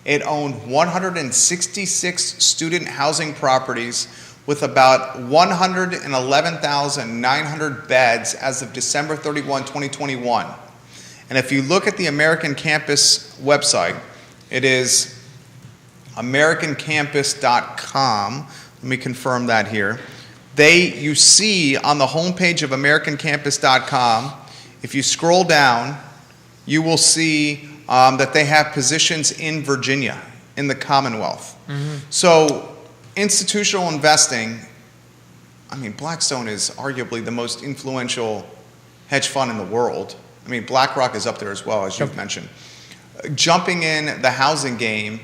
It owned 166 student housing properties with about 111,900 beds as of December 31, 2021. And if you look at the American Campus website, it is americancampus.com. Let me confirm that here. You see on the homepage of americancampus.com, if you scroll down, you will see that they have positions in Virginia, in the Commonwealth. So institutional investing, I mean, Blackstone is arguably the most influential hedge fund in the world. I mean, BlackRock is up there as well, as you've mentioned. Jumping in the housing game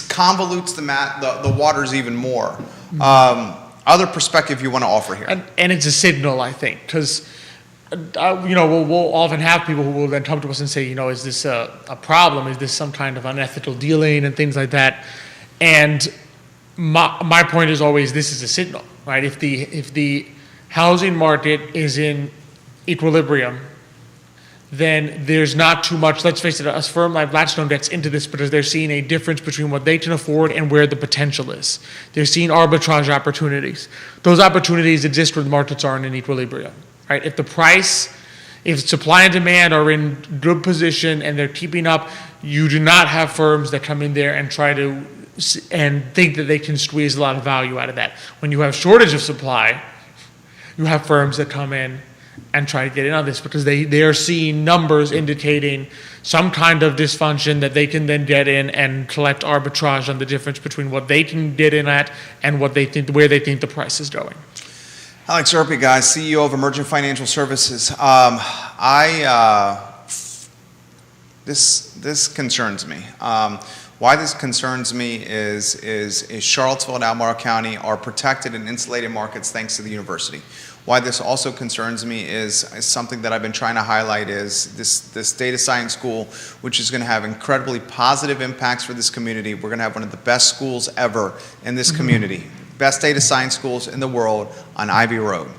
convolutes the waters even more. Other perspective you want to offer here? And it's a signal, I think, because we'll often have people who will then come to us and say, is this a problem? Is this some kind of unethical dealing and things like that? And my point is always, this is a signal, right? If the housing market is in equilibrium, then there's not too much. Let's face it, a firm like Blackstone gets into this because they're seeing a difference between what they can afford and where the potential is. They're seeing arbitrage opportunities. Those opportunities exist where the markets are in an equilibrium, right? If supply and demand are in good position and they're keeping up, you do not have firms that come in there and try to and think that they can squeeze a lot of value out of that. When you have shortage of supply, you have firms that come in and try to get in on this because they are seeing numbers indicating some kind of dysfunction that they can then get in and collect arbitrage on the difference between what they can get in at and where they think the price is going. Alex Erpy, guys, CEO of Emergent Financial Services. This concerns me. Why this concerns me is Charlottesville and Albemarle County are protected and insulated markets thanks to the university. Why this also concerns me is something that I've been trying to highlight is this data science school, which is going to have incredibly positive impacts for this community. We're going to have one of the best schools ever in this community. Best data science schools in the world on Ivy Road.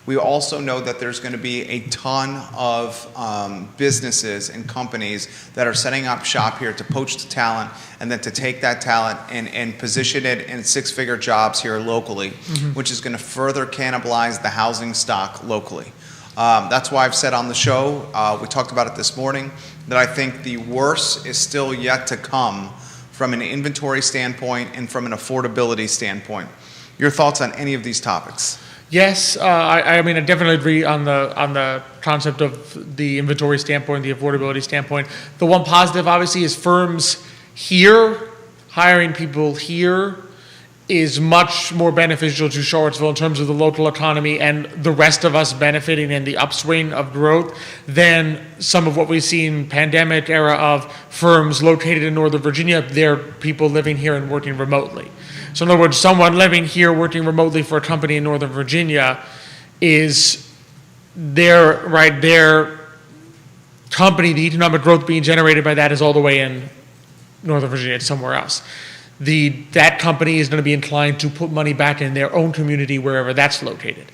We also know that there's going to be a ton of businesses and companies that are setting up shop here to poach the talent and then to take that talent and position it in six-figure jobs here locally, which is going to further cannibalize the housing stock locally. That's why I've said on the show, we talked about it this morning, that I think the worst is still yet to come from an inventory standpoint and from an affordability standpoint. Your thoughts on any of these topics? Yes, I mean, I definitely agree on the concept of the inventory standpoint, the affordability standpoint. The one positive, obviously, is firms here, hiring people here is much more beneficial to Charlottesville in terms of the local economy and the rest of us benefiting in the upswing of growth than some of what we've seen pandemic era of firms located in Northern Virginia, their people living here and working remotely. So in other words, someone living here working remotely for a company in Northern Virginia is their company, the economic growth being generated by that is all the way in Northern Virginia, it's somewhere else. That company is going to be inclined to put money back in their own community wherever that's located.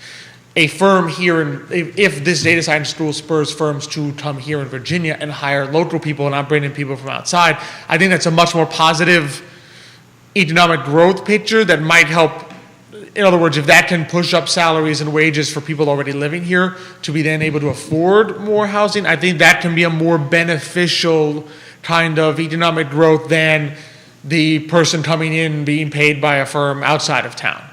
A firm here, if this data science school spurs firms to come here in Virginia and hire local people and not bring in people from outside, I think that's a much more positive economic growth picture that might help. In other words, if that can push up salaries and wages for people already living here to be then able to afford more housing, I think that can be a more beneficial kind of economic growth than the person coming in being paid by a firm outside of town.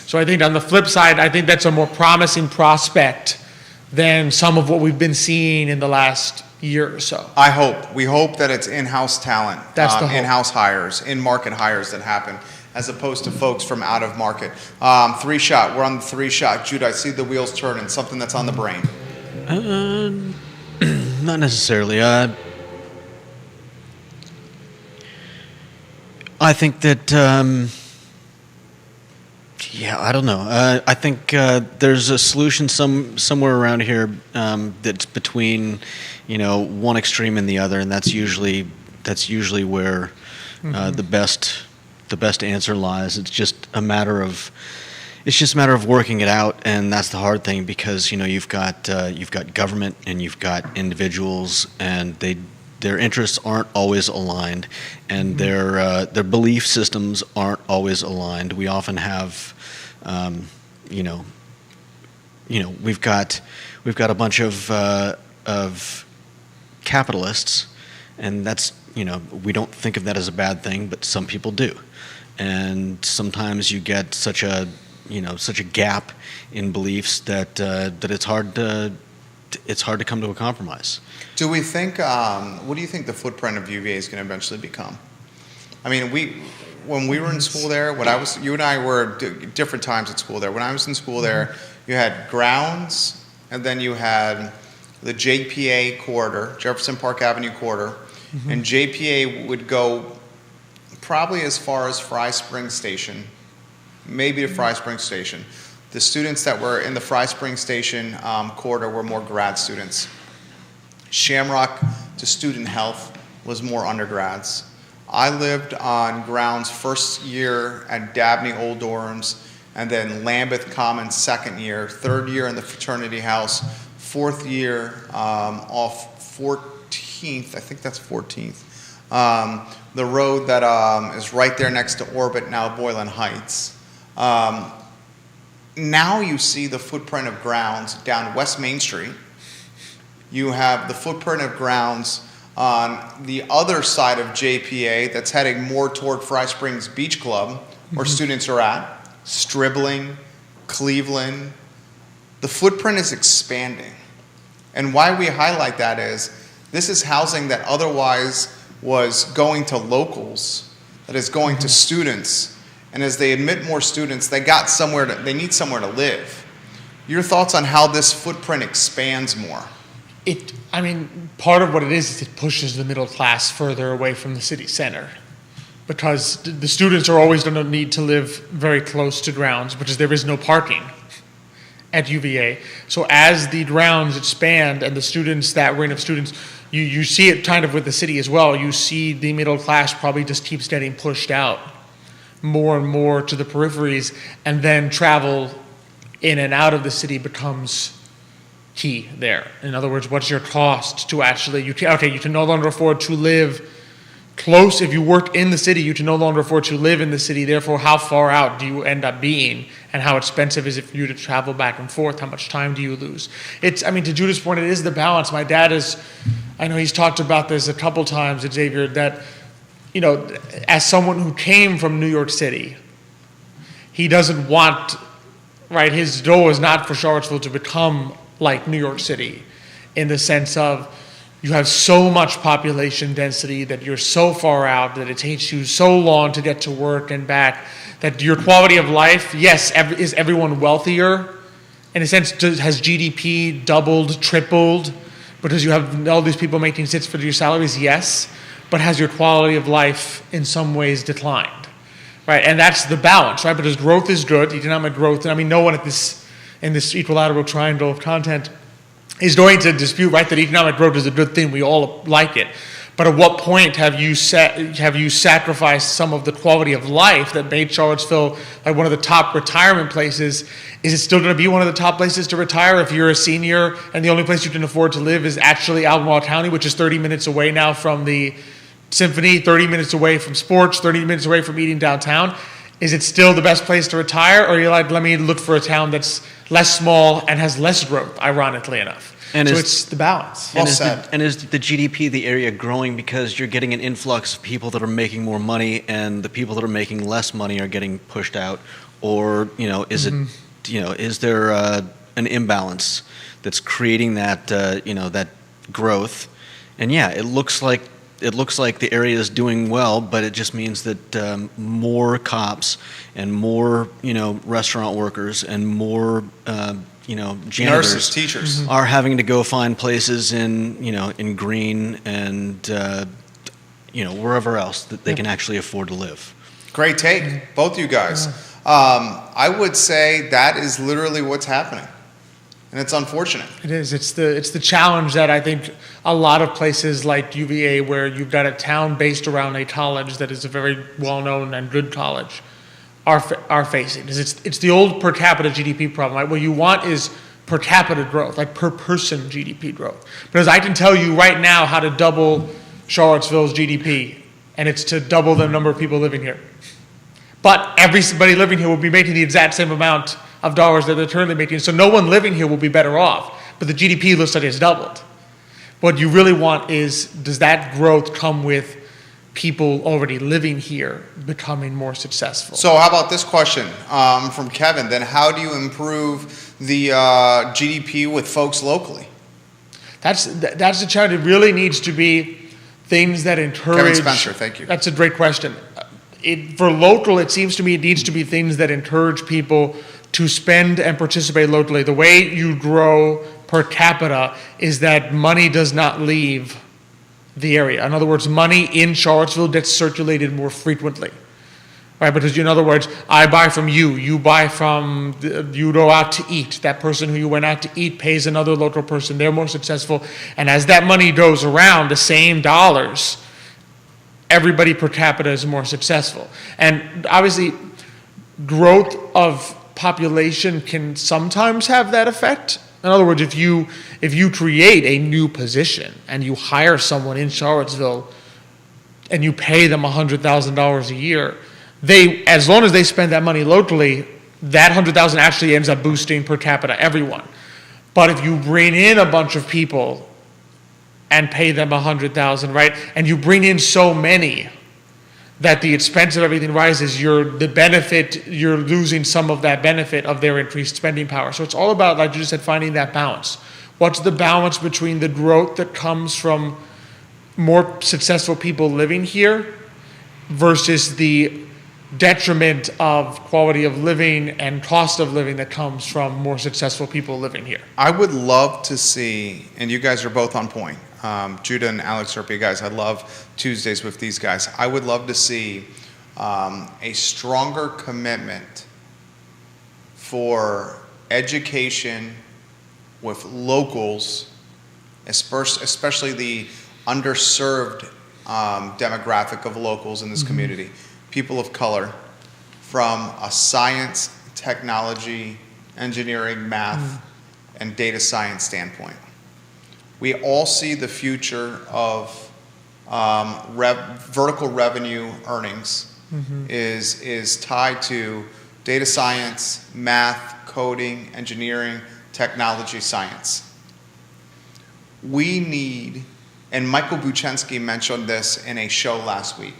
So I think on the flip side, I think that's a more promising prospect than some of what we've been seeing in the last year or so. We hope that it's in-house talent, that's the hope. In-house hires, in-market hires that happen, as opposed to folks from out of market. Three-shot, we're on the three-shot. Jude, I see the wheels turning, something that's on the brain. Not necessarily. I think that, I don't know. I think there's a solution somewhere around here that's between, one extreme and the other, and that's usually where the best answer lies. It's just a matter of working it out, and that's the hard thing because you've got government and you've got individuals, and their interests aren't always aligned, and their belief systems aren't always aligned. We often have, you know, we've got a bunch of capitalists, and that's, we don't think of that as a bad thing, but some people do, and sometimes you get such a gap in beliefs that it's hard to come to a compromise. Do we think, what do you think the footprint of UVA is going to eventually become? I mean, when we were in school there, you and I were different times at school there. When I was in school there, you had grounds, and then you had the JPA corridor, Jefferson Park Avenue corridor, and JPA would go probably as far as Fry Springs Station, maybe to Fry Springs Station. The students that were in the Fry Springs Station corridor were more grad students. Shamrock to Student Health was more undergrads. I lived on grounds first year at Dabney Old Dorms, and then Lambeth Commons second year, third year in the fraternity house, fourth year off 14th, I think that's 14th. The road that is right there next to Orbit, now Boylan Heights. Now you see the footprint of grounds down West Main Street. You have the footprint of grounds on the other side of JPA that's heading more toward Fry Springs Beach Club, where students are at, Stribling, Cleveland. The footprint is expanding. And why we highlight that is this is housing that otherwise was going to locals, that is going to students. And as they admit more students, they need somewhere to live. Your thoughts on how this footprint expands more? Part of what it is it pushes the middle class further away from the city center, because the students are always going to need to live very close to grounds because there is no parking at UVA. So as the grounds expand and the students, that reign of students, you see it kind of with the city as well. You see the middle class probably just keeps getting pushed out more and more to the peripheries, and then travel in and out of the city becomes key there. In other words, what's your cost to actually, you can no longer afford to live close. If you work in the city, you can no longer afford to live in the city. Therefore, how far out do you end up being, and how expensive is it for you to travel back and forth? How much time do you lose? To Judith's point, it is the balance. My dad I know he's talked about this a couple times, Xavier, that, as someone who came from New York City, he doesn't want, his goal is not for Charlottesville to become like New York City, in the sense of you have so much population density that you're so far out that it takes you so long to get to work and back, that your quality of life, yes, is everyone wealthier? In a sense, has GDP doubled, tripled, because you have all these people making six-figure salaries? Yes, but has your quality of life in some ways declined? Right, and that's the balance, right? Because growth is good, economic growth, and no one in this equilateral triangle of content is going to dispute, that economic growth is a good thing. We all like it. But at what point have you sacrificed some of the quality of life that made Charlottesville like one of the top retirement places? Is it still going to be one of the top places to retire if you're a senior and the only place you can afford to live is actually Albemarle County, which is 30 minutes away now from the Symphony, 30 minutes away from sports, 30 minutes away from eating downtown? Is it still the best place to retire, or are you like, let me look for a town that's less small and has less growth, ironically enough? And so it's the balance. Well said. And is the GDP of the area growing because you're getting an influx of people that are making more money, and the people that are making less money are getting pushed out? Or, is is there an imbalance that's creating that, that growth? And yeah, it looks like the area is doing well, but it just means that more cops and more, restaurant workers and more, janitors, nurses, teachers are having to go find places in Green and, wherever else that they can actually afford to live. Great take, both of you guys. I would say that is literally what's happening. And it's unfortunate. It is. It's the challenge that I think a lot of places like UVA, where you've got a town based around a college that is a very well-known and good college, are facing. It's the old per capita GDP problem. Right? What you want is per capita growth, like per person GDP growth. Because I can tell you right now how to double Charlottesville's GDP, and it's to double the number of people living here. But everybody living here will be making the exact same amount of dollars that they're currently making, so no one living here will be better off, but the GDP looks like it's doubled. What you really want is, does that growth come with people already living here becoming more successful? So how about this question from Kevin? Then how do you improve the GDP with folks locally? That's the challenge. It really needs to be things that encourage. Kevin Spencer, thank you. That's a great question. For local, it seems to me it needs to be things that encourage people to spend and participate locally. The way you grow per capita is that money does not leave the area. In other words, money in Charlottesville gets circulated more frequently. Right, because in other words, I buy from you, you buy from, you go out to eat. That person who you went out to eat pays another local person. They're more successful. And as that money goes around, the same dollars, everybody per capita is more successful. And obviously, growth of population can sometimes have that effect. In other words, if you create a new position and you hire someone in Charlottesville and you pay them $100,000 a year, as long as they spend that money locally, that $100,000 actually ends up boosting per capita everyone. But if you bring in a bunch of people and pay them $100,000, right, and you bring in so many that the expense of everything rises, you're losing some of that benefit of their increased spending power. So it's all about, like you just said, finding that balance. What's the balance between the growth that comes from more successful people living here versus the detriment of quality of living and cost of living that comes from more successful people living here? I would love to see, and you guys are both on point, Judah and Alex Erpy, guys, I love Tuesdays with these guys. I would love to see a stronger commitment for education with locals, especially the underserved demographic of locals in this community, people of color, from a science, technology, engineering, math, and data science standpoint. We all see the future of vertical revenue earnings is tied to data science, math, coding, engineering, technology, science. We need, and Michael Buchensky mentioned this in a show last week,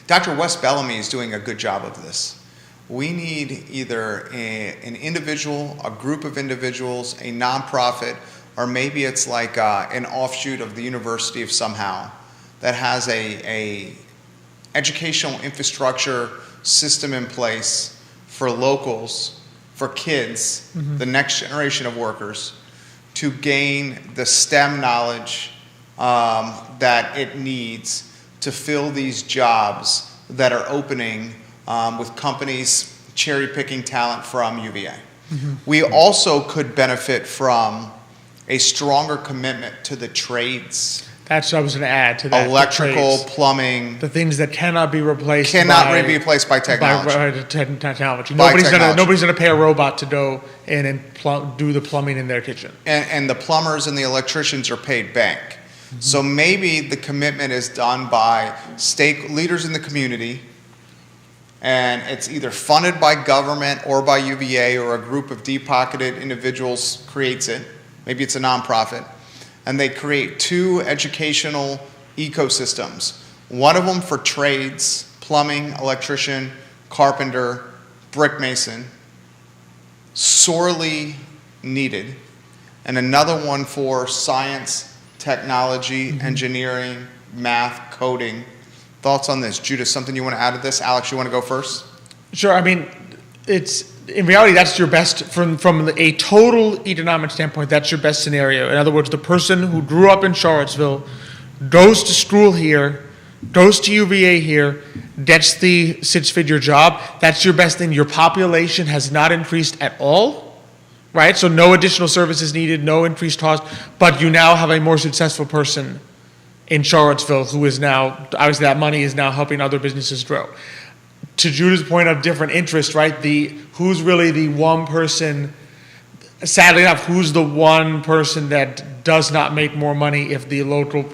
Dr. Wes Bellamy is doing a good job of this. We need either an individual, a group of individuals, a nonprofit, or maybe it's like an offshoot of the university of somehow that has a educational infrastructure system in place for locals, for kids, the next generation of workers, to gain the STEM knowledge that it needs to fill these jobs that are opening with companies cherry-picking talent from UVA. We also could benefit from a stronger commitment to the trades. That's what I was going to add to that. Electrical, plumbing. The things that cannot be replaced Cannot be replaced by technology. Technology. By Nobody's going to pay a robot to go in and do the plumbing in their kitchen. And the plumbers and the electricians are paid bank. So maybe the commitment is done by stake leaders in the community, and it's either funded by government or by UVA, or a group of deep-pocketed individuals creates it. Maybe it's a nonprofit. And they create 2 educational ecosystems. One of them for trades, plumbing, electrician, carpenter, brick mason, sorely needed. And another one for science, technology, engineering, math, coding. Thoughts on this? Judah, something you want to add to this? Alex, you want to go first? Sure. I mean, in reality, that's your best, from a total economic standpoint, that's your best scenario. In other words, the person who grew up in Charlottesville, goes to school here, goes to UVA here, gets the 6-figure job, that's your best thing. Your population has not increased at all, right? So no additional services needed, no increased cost, but you now have a more successful person in Charlottesville who is now, obviously that money is now helping other businesses grow. To Judah's point of different interest, right? Who's really the one person, sadly enough, who's the one person that does not make more money if the local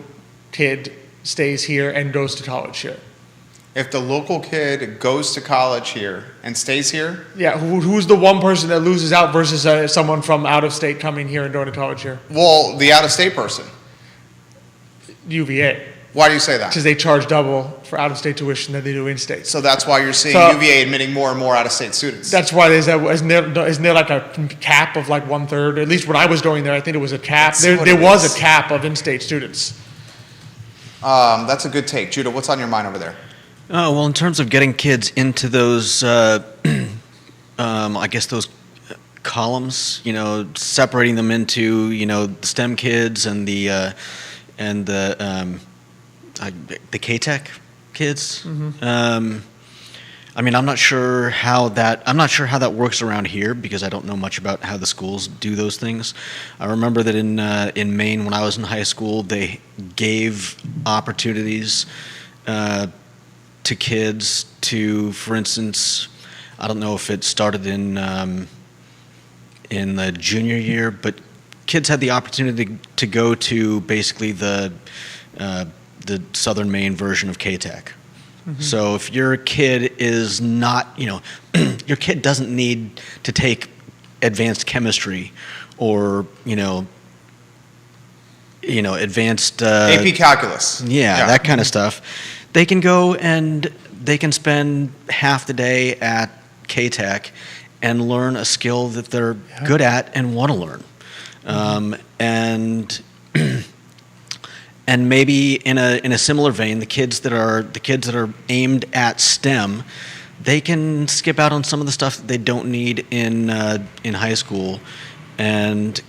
kid stays here and goes to college here? If the local kid goes to college here and stays here, Yeah, who's the one person that loses out versus someone from out of state coming here and going to college here? well, the out-of-state person. UVA, Why do you say that? because they charge double for out of state tuition than they do in state. So that's why you're seeing So- UVA admitting more and more out-of-state students. That's why isn't there like a cap of like 1/3? At least when I was going there, I think it was a cap. That's There what it was is. a cap of in-state students. That's a good take. Judah, what's on your mind over there? Oh, well, in terms of getting kids into those, I guess those columns, separating them into, the STEM kids and the K-Tech kids. I mean, I'm not sure how that works around here because I don't know much about how the schools do those things. I remember that in Maine when I was in high school, they gave opportunities to kids to, for instance, I don't know if it started in the junior year, but kids had the opportunity to go to basically the Southern Maine version of K-Tech. So if your kid is not, your kid doesn't need to take advanced chemistry or, advanced AP Calculus. yeah, that kind of stuff. They can go and they can spend half the day at K-Tech and learn a skill that they're good at and want to learn. And maybe in a similar vein, the kids that are aimed at STEM, they can skip out on some of the stuff that they don't need in high school, and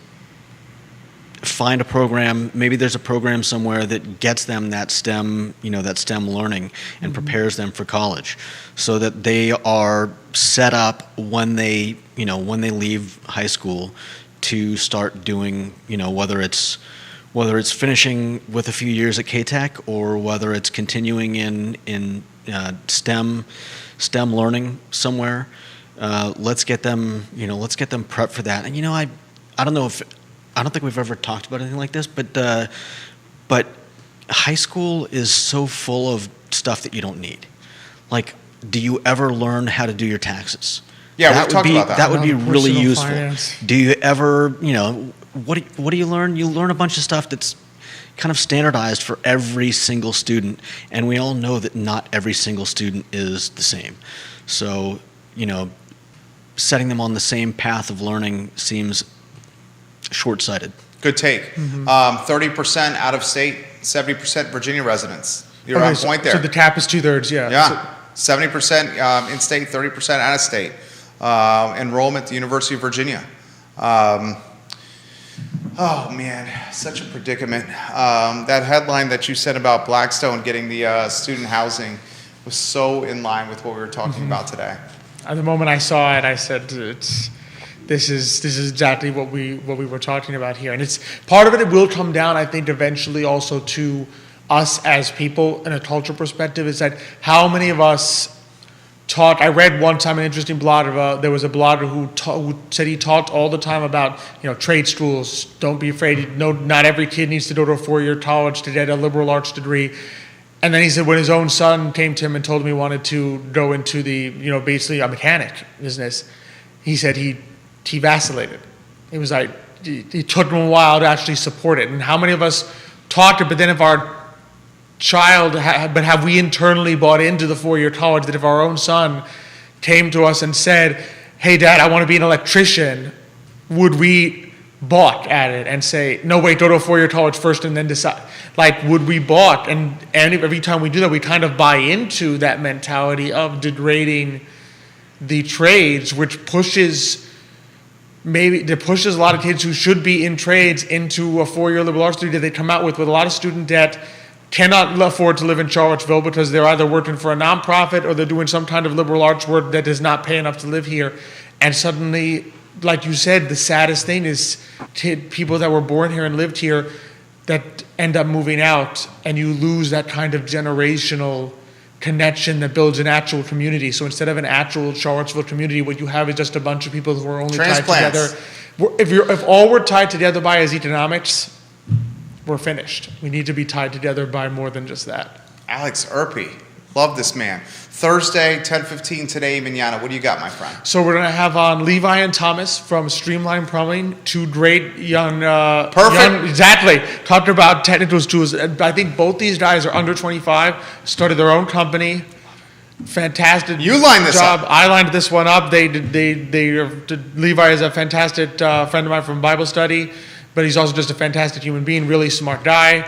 find a program. Maybe there's a program somewhere that gets them that STEM learning and prepares them for college, so that they are set up when they leave high school to start doing, whether it's finishing with a few years at K-Tech or whether it's continuing in STEM learning somewhere. Let's get them prepped for that. And I don't think we've ever talked about anything like this, but high school is so full of stuff that you don't need. Like, do you ever learn how to do your taxes? Yeah, we've talked about that. That would be really Personal useful. finance. Do you ever, what do you learn? You learn a bunch of stuff that's kind of standardized for every single student, and we all know that not every single student is the same. So, setting them on the same path of learning seems short-sighted. Good take. 30% out of state, 70% Virginia residents. You're on point there. So the cap is 2/3, yeah. Yeah, 70% in-state, 30% out-of-state enrollment at the University of Virginia. Oh man, such a predicament. That headline that you said about Blackstone getting the student housing was so in line with what we were talking about today. At the moment I saw it, I said, this is exactly what we were talking about here. And it's part of it will come down, I think, eventually also to us as people in a cultural perspective, is that how many of us taught. I read one time an interesting blogger. There was a blogger who said he taught all the time about trade schools. Don't be afraid. No, not every kid needs to go to a 4-year college to get a liberal arts degree. And then he said when his own son came to him and told him he wanted to go into the basically a mechanic business, he said he vacillated. It was like it took him a while to actually support it. And how many of us talked it? But then if our child, but have we internally bought into the 4-year college that if our own son came to us and said, hey dad, I want to be an electrician, would we balk at it and say, no wait, go to a 4-year college first and then decide? Like, would we balk? And every time we do that, we kind of buy into that mentality of degrading the trades, which pushes a lot of kids who should be in trades into a 4-year liberal arts degree that they come out with a lot of student debt, cannot afford to live in Charlottesville because they're either working for a nonprofit or they're doing some kind of liberal arts work that does not pay enough to live here. And suddenly, like you said, the saddest thing is people that were born here and lived here that end up moving out, and you lose that kind of generational connection that builds an actual community. So instead of an actual Charlottesville community, what you have is just a bunch of people who are only tied Transplants. together If all we're tied together by is economics, we're finished. We need to be tied together by more than just that. Alex Erpy, love this man. Thursday, 10:15 today, Manana. What do you got, my friend? So we're going to have on Levi and Thomas from Streamline Plumbing, two great young... Perfect. Exactly. Talked about technical tools. I think both these guys are under 25, started their own company. Fantastic You lined this job. up. I lined this one up. Levi is a fantastic friend of mine from Bible study, but he's also just a fantastic human being, really smart guy.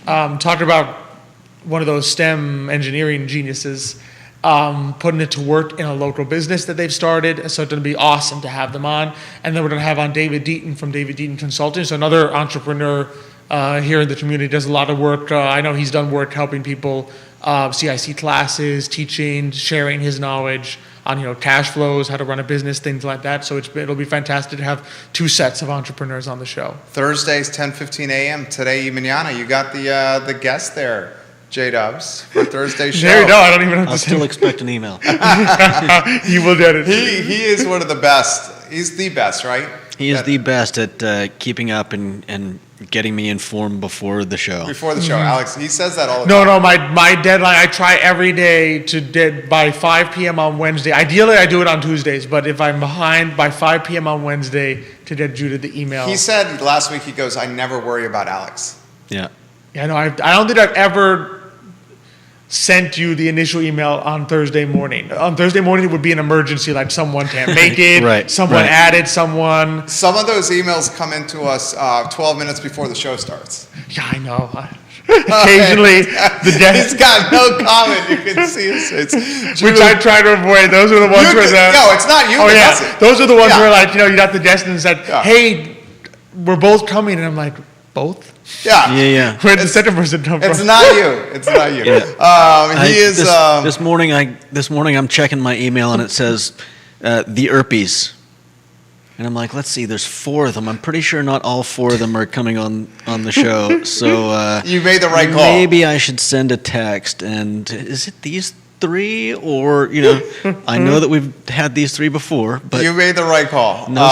Talked about one of those STEM engineering geniuses, putting it to work in a local business that they've started. So it's going to be awesome to have them on. And then we're going to have on David Deaton from David Deaton Consulting, so another entrepreneur here in the community, does a lot of work. I know he's done work helping people, CIC classes, teaching, sharing his knowledge on cash flows, how to run a business, things like that. So it'll be fantastic to have two sets of entrepreneurs on the show. Thursdays, 10:15 a.m. Today, Manana. You got the guest there, J-Dubs, for Thursday's show. There you go. I don't even have I'll to still expect an email. You will get it. He is one of the best. He's the best, right? He is the best at keeping up and getting me informed before the show. Before the show, Alex, he says that all the No, time. my deadline, I try every day to get by 5 p.m. on Wednesday. Ideally, I do it on Tuesdays, but if I'm behind by 5 p.m. on Wednesday to get Judah the email. He said last week, he goes, I never worry about Alex. Yeah. Yeah, no, I don't think I've ever sent you the initial email on Thursday morning. On Thursday morning, it would be an emergency, like someone can't make it, Right, someone right. added someone. Some of those emails come into us 12 minutes before the show starts. Yeah, I know. Occasionally, He's got no comment. You can see his face. which I try to avoid. Those are the ones where the... No, it's not you Oh, that yeah. does it. Those are the ones Yeah. where, like, you got the desk and said, Yeah. hey, we're both coming. And I'm like, both? Yeah. Yeah. Where'd the second person come It's from? not you. It's not you. Yeah. He is. This morning I'm checking my email and it says the Erpies. And I'm like, let's see, there's 4 of them. I'm pretty sure not all 4 of them are coming on the show. So you made the right call. maybe I should send a text. And is it these 3? Or, I know that we've had these 3 before, but You made the right call. no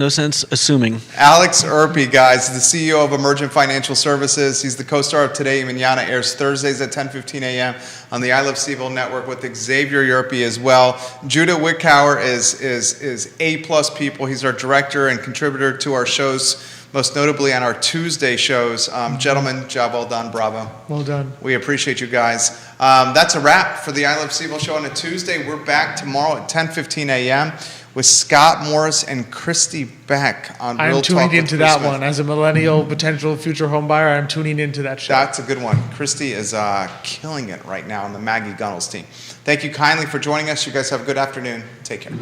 sense assuming. Alex Erpy, guys, the CEO of Emergent Financial Services. He's the co-star of Today Manana, airs Thursdays at 10:15 a.m. on the I Love CVille network with Xavier Erpy as well. Judah Wickower is A+ people. He's our director and contributor to our shows, most notably on our Tuesday shows. Gentlemen, job well done, bravo. Well done. We appreciate you guys. That's a wrap for the I Love CVille show on a Tuesday. We're back tomorrow at 10:15 a.m. with Scott Morris and Christy Beck on Real I'm Talk tuning with into Chris that Smith. one. As a millennial potential future home buyer, I'm tuning into that show. That's a good one. Christy is killing it right now on the Maggie Gunnels team. Thank you kindly for joining us. You guys have a good afternoon. Take care.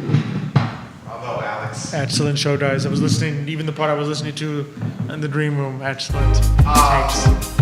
Bravo, Alex. Excellent show, guys. I was listening, even the part I was listening to in the dream room. Excellent. Awesome.